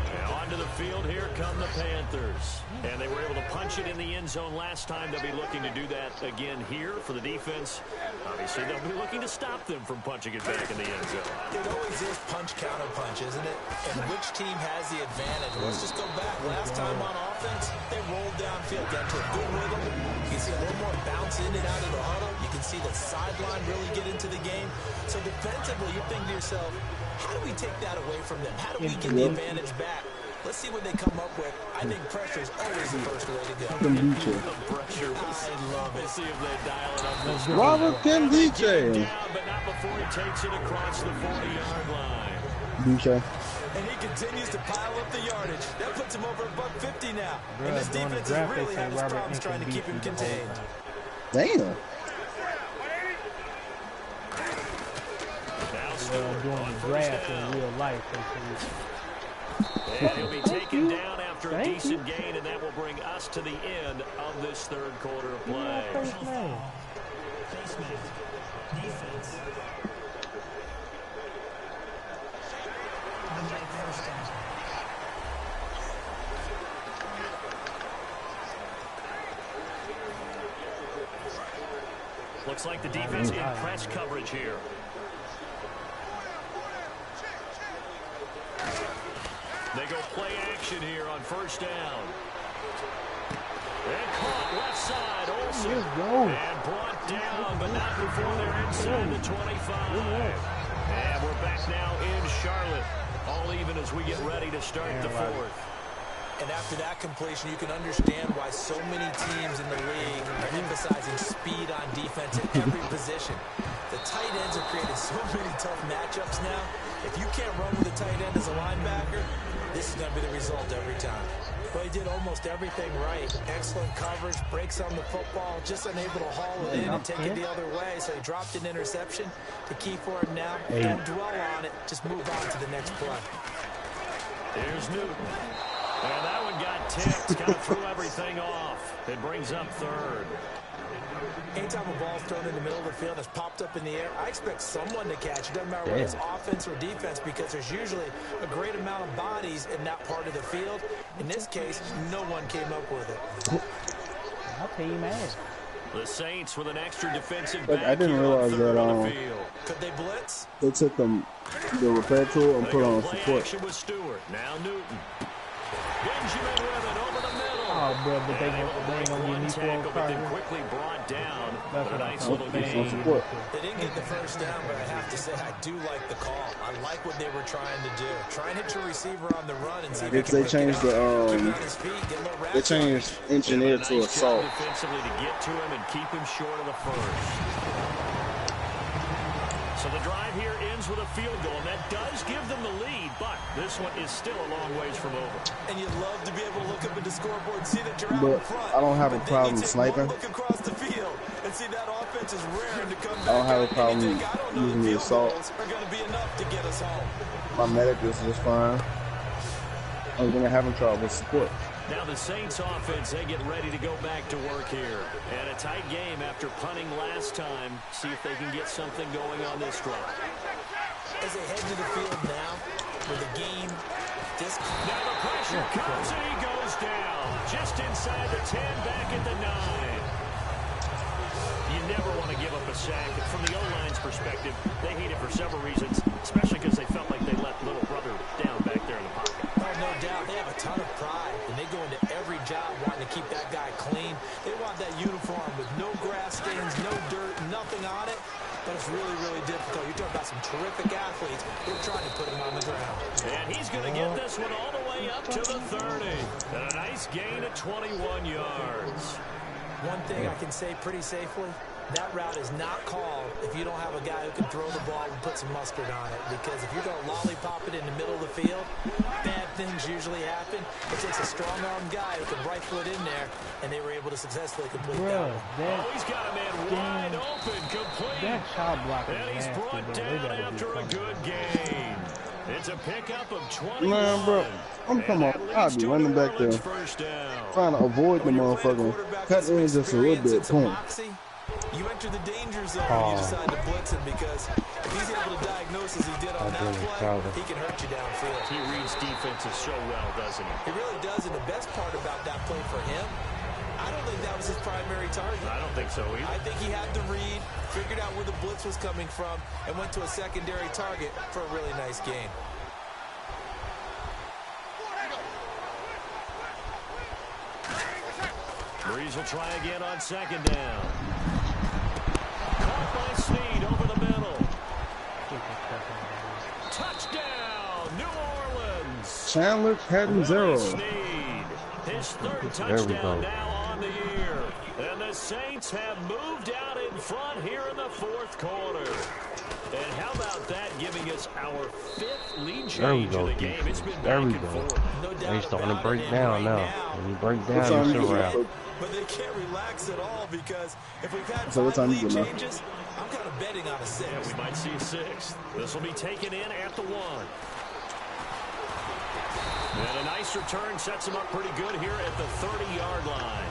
And onto the field, here come the Panthers. And they were able to punch it in the end zone last time. They'll be looking to do that again here for the defense. Obviously, they'll be looking to stop them from punching it back in the end zone. It always is punch-counter-punch, isn't it? And which team has the advantage? Let's just go back. Last time on offense, they rolled downfield, got to a good rhythm. You can see a little more bounce in and out of the huddle. You can see the sideline really get into the game. So defensively, you think to yourself, how do we take that away from them? How do we get the advantage back? Let's see what they come up with. I think pressure is always the first way to go. Pressure. I love it. Let's see if they dial it up this Robert Kimliche. down, but not before he takes it across the 40-yard line. DJ. And he continues to pile up the yardage. That puts him over $150 now. Bruh, And this during the defense draft, has they really said had his Robert problems trying to keep him Incombe beat contained. Damn. Now Well, Stewart doing on the 1st draft down. in real life, they say. And he'll be taken you. down after a Thank decent gain, and that will bring us to the end of this 3rd quarter of play. First name. Looks like the defense in press coverage here. They go play action here on 1st down. And caught left side, Olsen. And brought down, but not before they're inside the 25. And we're back now in Charlotte. All even as we get ready to start the 4th. And after that completion, you can understand why so many teams in the league are emphasizing speed on defense at every position. The tight ends have created so many tough matchups now. If you can't run with a tight end as a linebacker, this is going to be the result every time. But he did almost everything right. Excellent coverage, breaks on the football, just unable to haul it in and take it the other way. So he dropped an interception. The key for him now, don't dwell on it. Just move on to the next play. Here's Newton. And that one got tipped, kind of threw everything off. It brings up 3rd. Anytime a ball's thrown in the middle of the field, it's popped up in the air, I expect someone to catch it. Doesn't matter whether it's offense or defense, because there's usually a great amount of bodies in that part of the field. In this case, no one came up with it. I'll tell you, man. The Saints with an extra defensive But back I didn't here on realize 3rd that, on the field. Could they blitz? They took the repair tool and They put go on play support. action with Stewart. Now Newton. Benjamin with it over the middle. Oh, bro, but they ain't gonna One give me tackle, but then 4 quickly brought down. That's But a what I nice thought. little It's on gain. support. They didn't get the first down, but I have to say I do like the call. I like what they were trying to do. Try and hit your receiver on the run and see if If he can they break changed it the up. Keep him on his feet, get a little they ratchet on him. changed engineer Nice to job assault. defensively to get to him and keep him short of the 1st. So the drive here ends with a field goal, and that does give them the lead, but this one is still a long ways from over. And you'd love to be able to look up at the scoreboard and see that you're out But in front. I don't have a But then problem you take sniping. one look across the field and see that offense is raring to come back. I don't have a out, and problem you think, I don't know using the the field assault. goals are going to be enough to get us home. My medic is just fine. I'm gonna have him try with support. Now the Saints offense, they get ready to go back to work here. And a tight game after punting last time. See if they can get something going on this drive. As they head to the field now, with the game, Now the pressure comes and he goes down. Just inside the 10, back at the 9. You never want to give up a sack. From the O-line's perspective, they hate it for several reasons, especially because they felt like they let little brother down back there in the pocket. oh, no doubt, they have a ton of pride, and they go into every job wanting to keep that guy clean. They want that uniform with no grass stains, no dirt, nothing on it. But it's really, really difficult. You're talking about some terrific athletes. They're trying to put him on the ground. And he's going to get this one all the way up to the 30. And a nice gain of 21 yards. One thing I can say pretty safely, that route is not called if you don't have a guy who can throw the ball and put some mustard on it. Because if you're going to lollipop it in the middle of the field, bad things usually happen. It takes a strong-armed guy who can rifle it in there, and they were able to successfully complete that one. Oh, he's got a man wide open, complete. That shot block is And he's nasty, brought bro. down after a good game. It's a pickup of 21. Man, bro, I'm talking about, I'll be running back there, trying to avoid the motherfucking cut in just a little bit. Boom. You enter the danger zone when you decide to blitz him, because if he's able to diagnose as he did on that play, he can hurt you downfield. He reads defenses so well, doesn't he? He really does, and the best part about that play for him, I don't think that was his primary target. I don't think so either. I think he had to read, figured out where the blitz was coming from, and went to a secondary target for a really nice gain. Breeze will try again on second down. Caught by Snead over the middle. Touchdown, New Orleans. Chandler Catanzaro. Snead, his third touchdown now on the year. And the Saints have moved out in front here in the fourth quarter. And how about that, giving us our fifth lead change of the game? It's been back and forth. No doubt They starting to about break it. down now. When you break down, it's a wrap. But they can't relax at all, because if we've had So what time five you lead get now? changes, I'm kind of betting on a six. Yeah, we might see a sixth. This will be taken in at the 1. And a nice return sets him up pretty good here at the 30-yard line.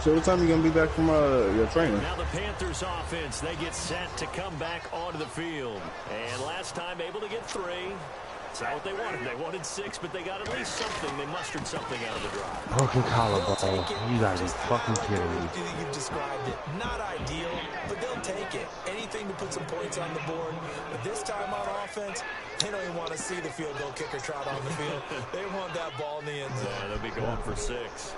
So what time you gonna be back from your training? Now the Panthers offense, they get set to come back onto the field. And last time able to get 3. It's not what they wanted. They wanted 6, but they got at least something. They mustered something out of the drive. Broken collarbone. You gotta be fucking kidding me. You've described it. Not ideal, but they'll take it. Anything to put some points on the board. But this time on offense, they don't even want to see the field goal kicker trot on the field. They want that ball in the end zone. Yeah, they'll be going for 6.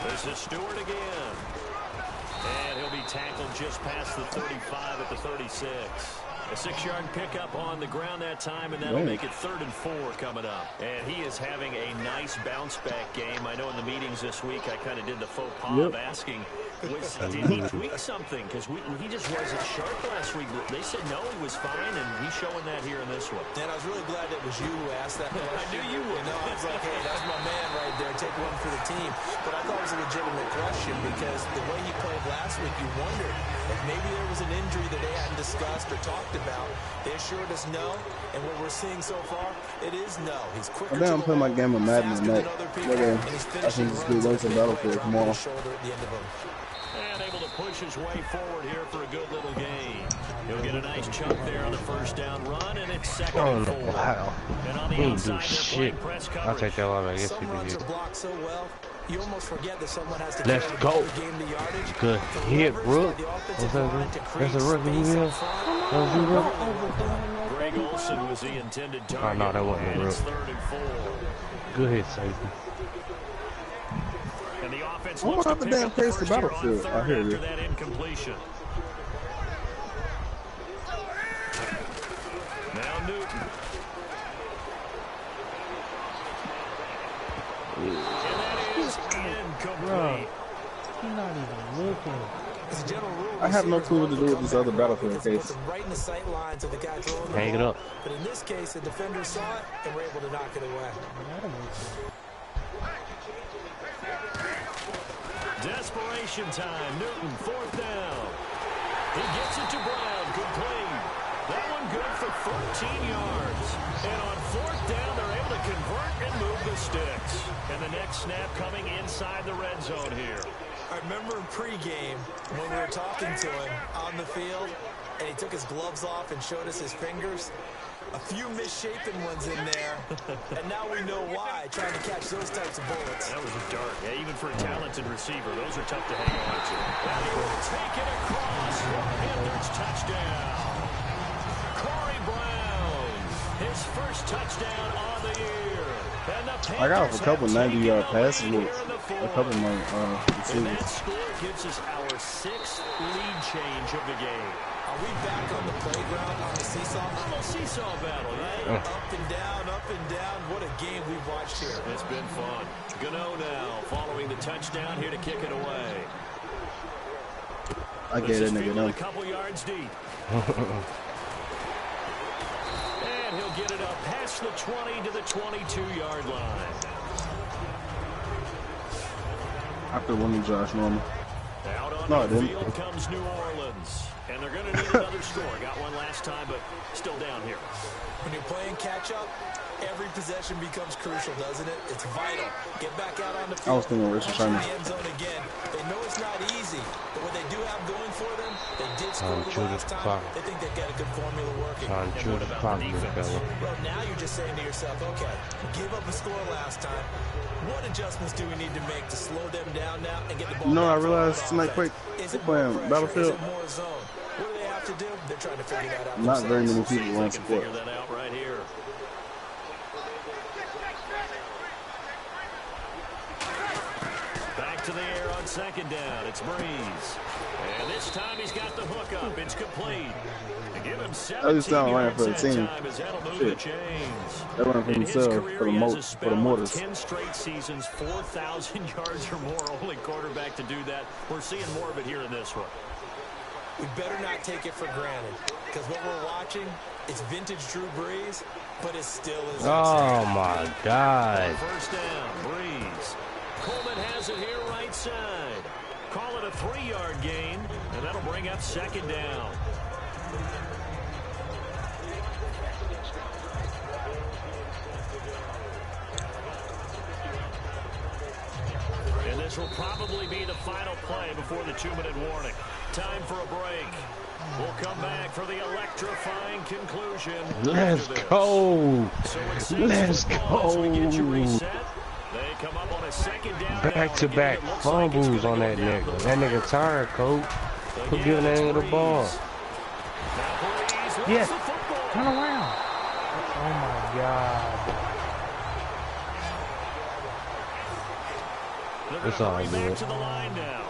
This is Stewart again. And he'll be tackled just past the 35 at the 36. A 6-yard pickup on the ground that time, and that'll make it 3rd and 4 coming up. And he is having a nice bounce-back game. I know in the meetings this week I kind of did the faux pas of asking, did he tweak something? Because he just wasn't sharp last week. They said no, he was fine, and he's showing that here in this one. And I was really glad it was you who asked that question. I knew you would. You know, I was like, hey, that's my man right there. Take one for the team. But I thought it was a legitimate question, because the way he played last week, you wondered if maybe there was an injury that they hadn't discussed or talked about. They assured us no, and what we're seeing so far, it is no. He's quicker. I'm playing my game of Madden tonight. Okay, I can just do those in Battlefield tomorrow. And able to push his way forward here for a good little gain. He'll get a nice chunk there on the first down run, and it's 2nd and 4. Wow. And on the He didn't outside, do they're shit. playing press I'll coverage. take that one. I guess Some he runs did. are blocked so well, you almost forget that someone has to Let's carry go. the game to yardage. Good hit, Brooke. What's that? That's a rookie he is. That's a rookie. Greg Olsen was the intended target. Oh, no, that wasn't a and it's rookie. 3rd and 4. Good hit, safety. And the offense What looks to about the pick damn up pace first to here on Battlefield? 3rd I hear after you. that incompletion. Now Newton. And that is incomplete. He's not even looking. As a general rule, I have no clue what to do with this other Battlefield because it case. puts them right in the sight lines of the guy throwing the Hang it ball. up. But in this case, the defender saw it and were able to knock it away. Desperation time. Newton, 4th down. He gets it to Brown. Complete. That one good for 14 yards. And on 4th down, they're able to convert and move the sticks. And the next snap coming inside the red zone here. I remember in pregame when we were talking to him on the field, and he took his gloves off and showed us his fingers. A few misshapen ones in there, and now we know why, trying to catch those types of bullets. That was a dart. Yeah, even for a talented receiver, those are tough to hang on to. And he will take it across for Panthers touchdown. Corey Brown, his first touchdown on the year. And the I got a Panthers couple have 90-yard taken the passes lead with here in the a couple of my And receivers. that score gives us our 6th lead change of the game. Are we back on the playground on the seesaw? Almost seesaw battle, right? Up and down, up and down. What a game we've watched here. It's been fun. Gano now following the touchdown here to kick it away. I get it, nigga. A No. couple yards deep. And he'll get it up past the 20 to the 22-yard line. After winning Josh Norman. Out on No, I the didn't. field comes New Orleans. And they're going to need another score. Got one last time, but still down here. When you're playing catch-up, every possession becomes crucial, doesn't it? It's vital. Get back out on the field. I was thinking Richard In Sherman. the end zone again. They know it's not easy, but what they do have going for them, they did score the last time. They think they've got a good formula working. Trying to chew the clock, fella. Well, now you're just saying to yourself, okay, give up a score last time. What adjustments do we need to make to slow them down now and get the ball? You know, I back realized on tonight, offense? quick, Is they're it more playing pressure? Battlefield. Is it more zone? What do they have to do? They're trying to figure that out. Not very many themselves. people want They can support. figure that out right here. Back to the air on second down. It's Breeze. And this time he's got the hook up. It's complete. To give him 17 ran for the yards that team. time as that'll move Shit. the chains. They run for In his themselves career, for the he has a for spell the of mortars. 10 straight seasons, 4,000 yards or more. Only quarterback to do that. We're seeing more of it here in this one. We better not take it for granted, because what we're watching is vintage Drew Brees, but it still is. Oh my God. First down, Breeze. Coleman has it here right side. Call it a 3-yard gain, and that'll bring up second down. And this will probably be the final play before the 2-minute warning. Time for a break. We'll come back for the electrifying conclusion. Let's after this. go. So it's Let's football as we get you go. reset. They come up on a second down now, Back-to-back and again, it looks like it's fumbles gonna on go that down nigga. the That road. nigga tired, coach. Quit Again, giving that it's nigga the ball. Breeze. Now Breeze wants Yes. the football. Turn around. Oh my God. They're It's gonna all hurry back good. to the line now.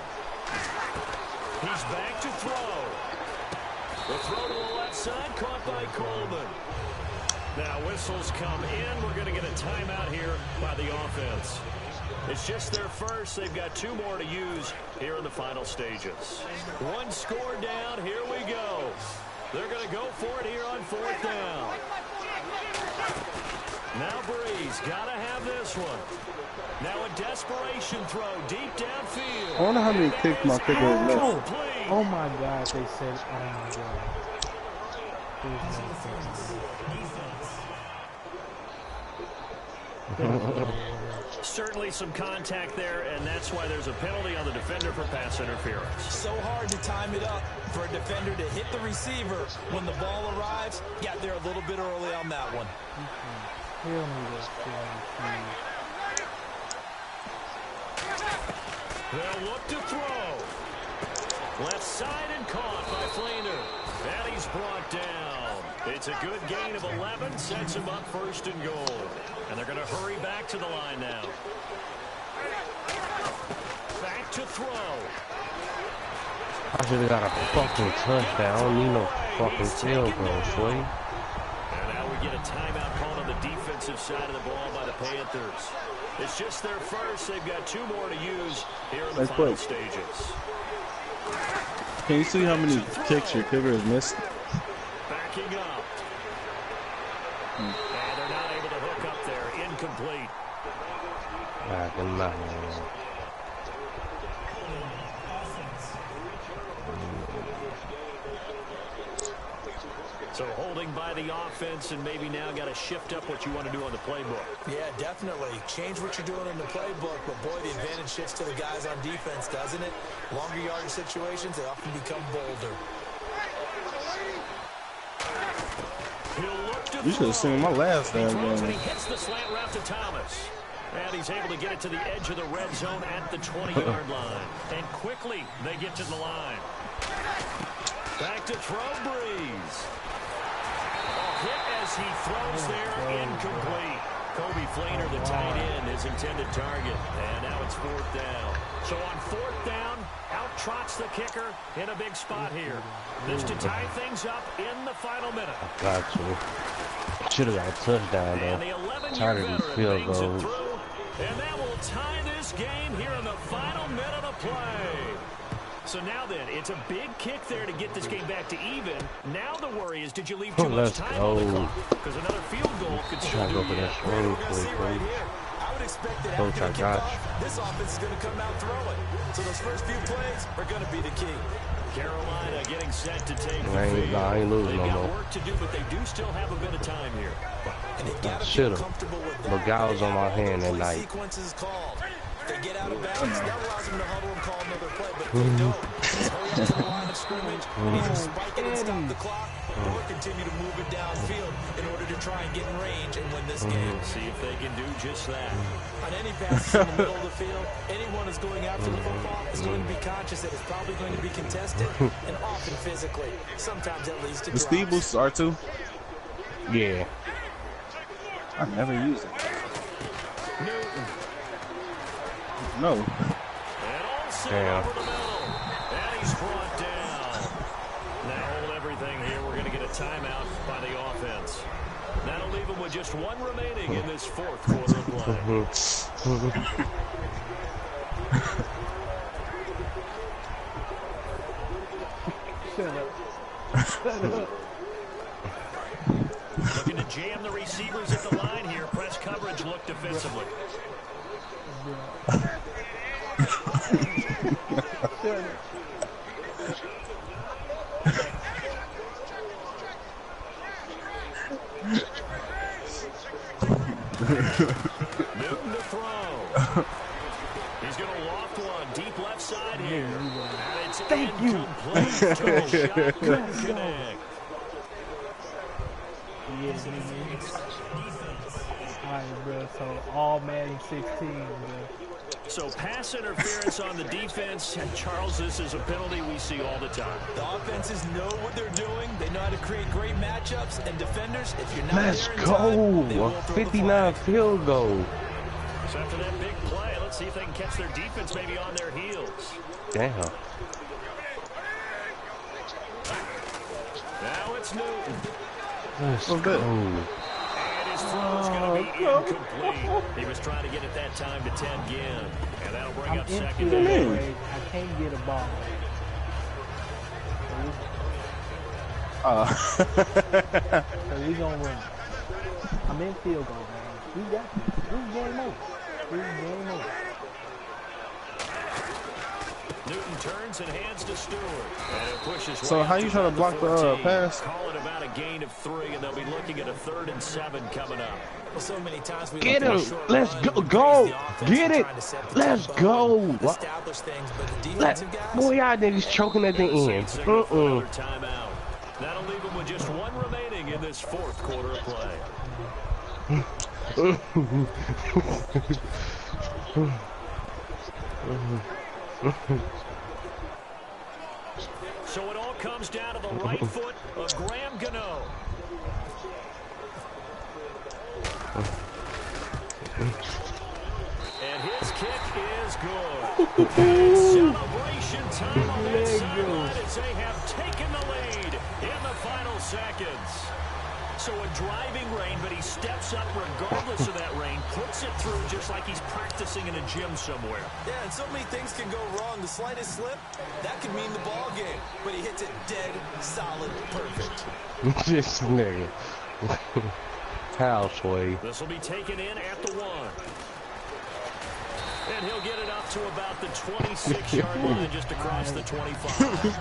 He's back to throw. The throw to the left side, caught by Coleman. Now whistles come in. We're going to get a timeout here by the offense. It's just their first. They've got 2 more to use here in the final stages. 1 score down. Here we go. They're going to go for it here on 4th down. Now Breeze got to have this one. Now a desperation throw deep downfield. I wonder how many kicks my kicker has missed. Complete. Oh my God. They said, oh my God. There's no sense. Certainly some contact there, and that's why there's a penalty on the defender for pass interference. So hard to time it up for a defender to hit the receiver when the ball arrives. Got there a little bit early on that one. Hell no, that's They'll look to throw. Left side and caught by Flainer. And he's brought down. It's a good gain of 11. Sets him up 1st and goal. And they're going to hurry back to the line now. Back to throw. I should have got a fucking touchdown. I don't need no fucking field goal, Sway. And now we get a timeout called on the defensive side of the ball by the Panthers. It's just their first. They've got 2 more to use here in the Nice final play. stages. Can you see how many kicks your kicker has missed? Backing up. And they're not able to hook up there. Incomplete. Back in my So holding by the offense, and maybe now got to shift up what you want to do on the playbook. Yeah, definitely. Change what you're doing in the playbook, but boy, the advantage shifts to the guys on defense, doesn't it? Longer yardage situations, they often become bolder. He'll look to You should have seen my last He damn throws and game. he hits the slant route to Thomas. And he's able to get it to the edge of the red zone at the 20-yard line. And quickly, they get to the line. Back to throw, Breeze. A hit as he throws there, incomplete. Kobe Fleener, the tight end, his intended target. And now it's 4th down. So on 4th down, out trots the kicker in a big spot here. This to tie things up in the final minute. Got you. Should have got a touchdown, And though. the 11-year Tired of these veteran field bangs it goals. through. And that will tie this game here in the final minute of play. So now then, it's a big kick there to get this game back to even. Now the worry is, did you leave too much time on the clock? Because another field goal could still do Go for that We're swing, going to see right here. I would expect that Coach, after the I got kickoff, this offense is going to come out throwing. So those first few plays are going to be the key. Carolina getting set to take the I ain't losing They've no got more. work to do, but they do still have a bit of time here. And they got to be Should've. comfortable with that. But guy was on my hand that Play night. sequences called. If they get out of bounds, that allows them to huddle and call another play. But if they don't, just hurry up to the line of scrimmage, either spike it and stop the clock, or continue to move it downfield in order to try and get in range and win this game. See if they can do just that. On any passes in the middle of the field, anyone who's going after the football is going to be conscious that it's probably going to be contested and often physically. Sometimes that leads to The speed drops. boosts are too. Yeah. I never used it. Newton. No. And all set Damn. over the middle. And he's brought down. Now hold everything here. We're going to get a timeout by the offense. That'll leave them with just one remaining in this 4th quarter of play. Shut up. Shut up. Looking to jam the receivers at the line here. Press coverage look defensively. Shut up. Newton to throw. He's going to loft one. Deep left side here. And it's incomplete. Total shot couldn't connect. Yeah, alright, bro. So all Madden 16, bro. So pass interference on the defense. And Charles, this is a penalty we see all the time. The offenses know what they're doing. They know how to create great matchups. And defenders, if you're not Let's there in time, they go. won't A throw the 59 flag. field goal. So after that big play, let's see if they can catch their defense maybe on their heels. Damn. Now it's Newton. Let's good. go. And his throw's going to be incomplete. He was trying to get it that time to 10 again. And that'll bring I'm up in second field down. goal range. I can't get a ball. So we gonna run. I'm in field goal range. We got this. This is game over. This is game over. Newton turns and hands to Stewart. And it pushes So right how up you trying to block the 14. pass? Call it about a gain of 3, and they'll be looking at a 3rd and 7 coming up. Well, so many times we Get look at a him. short Let's run, go. we Go. praise the offense Get for it. trying to set the Let's tempo, go. establish things, but the defensive guys, Boy, y'all niggas choking at the end. Saints signal for another timeout. That'll leave them with just one remaining in this 4th quarter of play. So it all comes down to the right foot of Graham Gano. And his kick is good. And celebration time on that sideline as they have taken the lead in the final seconds. So a driving rain, but he steps up regardless of that rain, puts it through just like he's practicing in a gym somewhere. yeah, and so many things can go wrong. The slightest slip, that could mean the ball game. But he hits it dead, solid, perfect. This nigga. Houseway. This will be taken in at the 1. And he'll get it up to about the 26-yard line, just across the 25.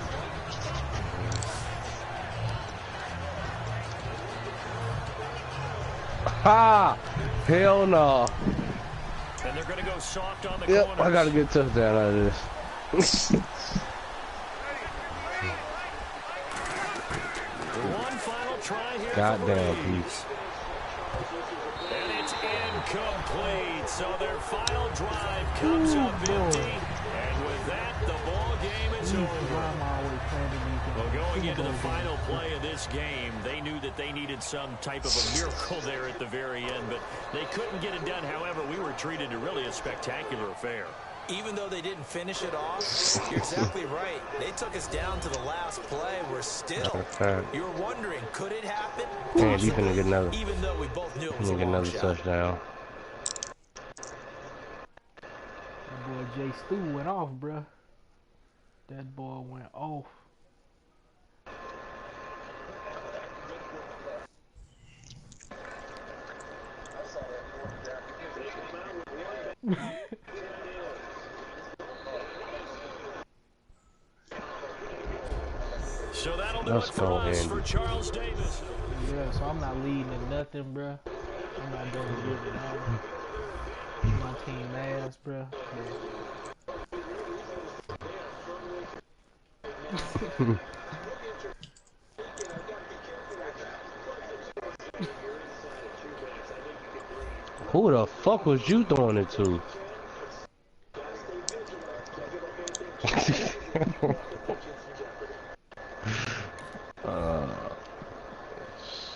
Ha! Hell no. And they're going to go soft on the Yep, corners. I gotta get a touchdown out of this. One final try here. Goddamn, for the Leafs. And it's incomplete. So their final drive comes up empty. And with that, the ball game is over. I'm always playing these games. Well, going into the final play of this game, they knew that they needed some type of a miracle there at the very end, but they couldn't get it done. However, we were treated to really a spectacular affair. Even though they didn't finish it off, you're exactly right. They took us down to the last play. We're still. You're wondering, could it happen? Man, you finna get another. Even though we both knew it was a get long another shot. touchdown. That boy Jay Stu went off, bruh. That boy went off. So that'll do it for us for Charles Davis. Yeah, so I'm not leading in nothing, bruh. I'm not doing good at all. My team ass, bruh. Who the fuck was you throwing it to?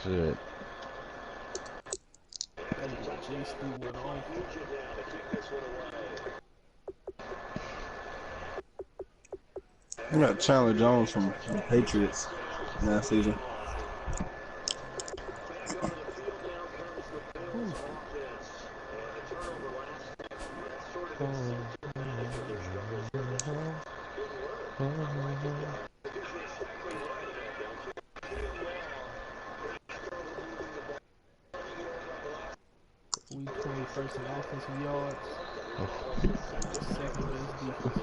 Shit. Jay Stu went off. I got Chandler Jones from the Patriots last season. We 21st in offensive yards. Second best defense.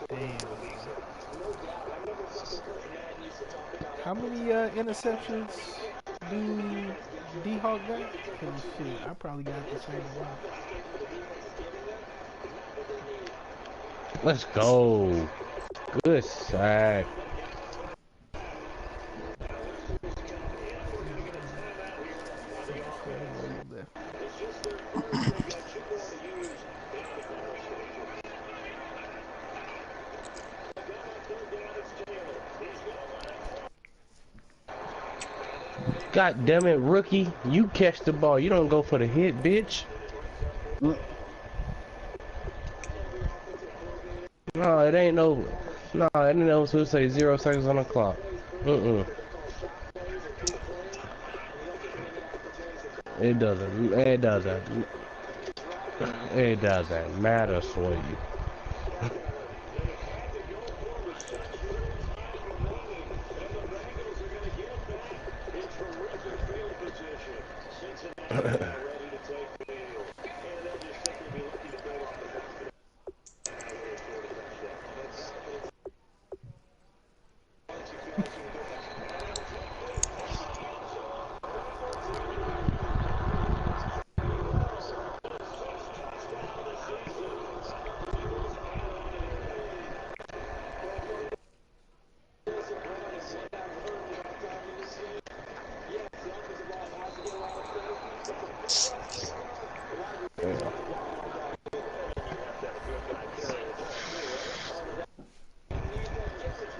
Damn. How many interceptions do D-Hawk got? Cause shit, I probably got the same amount. Let's go. Good sack. God damn it, rookie. You catch the ball. You don't go for the hit, bitch. No, it ain't no. No, it ain't no to say 0 seconds on the clock. It doesn't. It doesn't. It doesn't matter, sweetie.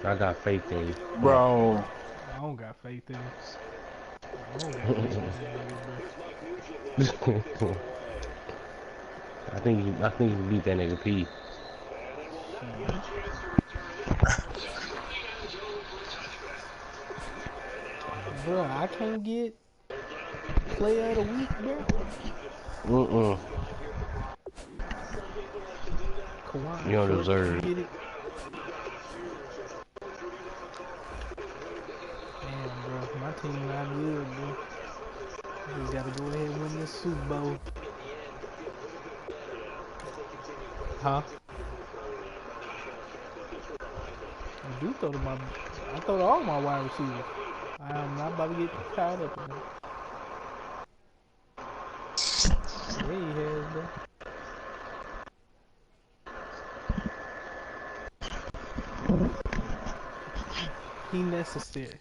I got faith in you. Bro. I don't got faith in it. I think you beat that nigga P. Bro, I can't get player of the week, bro. Kawhi, You don't deserve it. get it. Damn, bro, my team not good, bro. We gotta go ahead and win this Super Bowl. Huh? I do throw to I throw to all my wide receivers. I am not about to get tied up in that. Yeah, he has, bro. He necessary.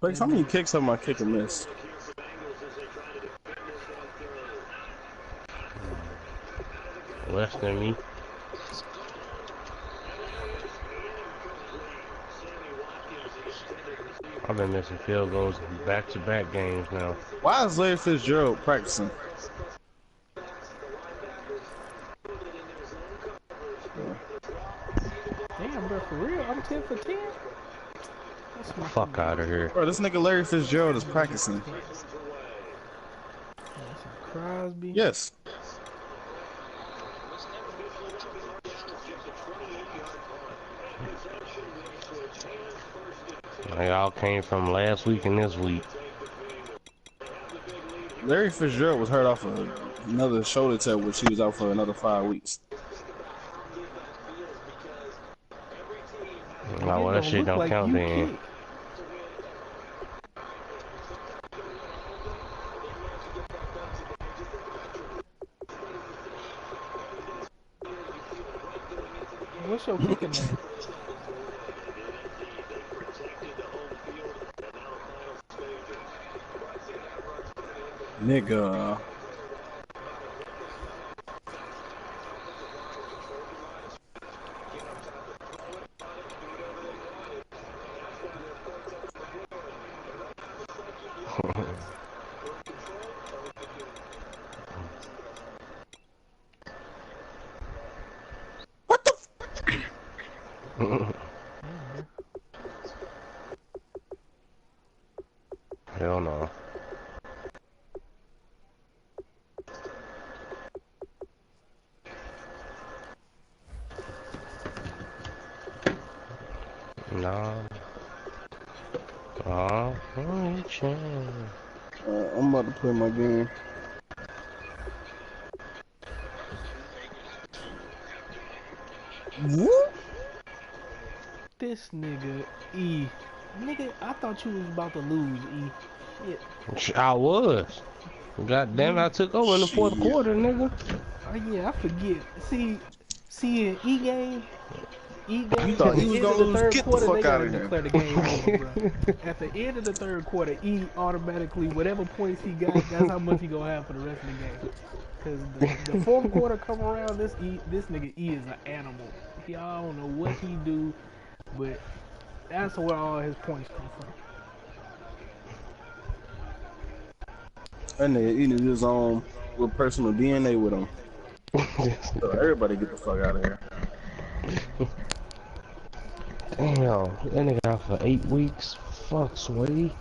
Like, how many kicks have my kicker missed? Less than me. I've been missing field goals back-to-back games now. Why is Larry Fitzgerald practicing? Damn, bro, for real? I'm 10 for 10? Fuck out of here. Bro, this nigga Larry Fitzgerald is practicing. Crosby? Yes. They all came from last week and this week. Larry Fitzgerald was hurt off of another shoulder tap, which he was out for another 5 weeks. Oh, well, that shit don't count then. What's your kicking name? Nigga. What the Hell no. No. Oh, I'm about to play my game. What? This nigga E. Nigga, I thought you was about to lose, E. Shit. I was. God damn it, I took over in the fourth quarter, nigga. Oh yeah, I forget. See in E-game, You thought he was gonna lose? Get the fuck out of here. declare the game over, bro. At the end of the third quarter, E automatically, whatever points he got, that's how much he gonna have for the rest of the game. Cause the fourth quarter come around, this nigga E is an animal. I don't know what he do, but that's where all his points come from. That nigga eating his own with personal DNA with him. So everybody get the fuck out of here. Damn, that nigga out for 8 weeks. Fuck, sweaty.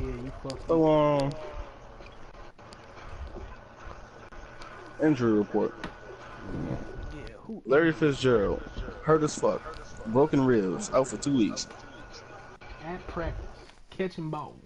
Yeah, you fucked. So, injury report. Yeah, who? Larry Fitzgerald, hurt as fuck, broken ribs, out for 2 weeks. At practice, catching balls.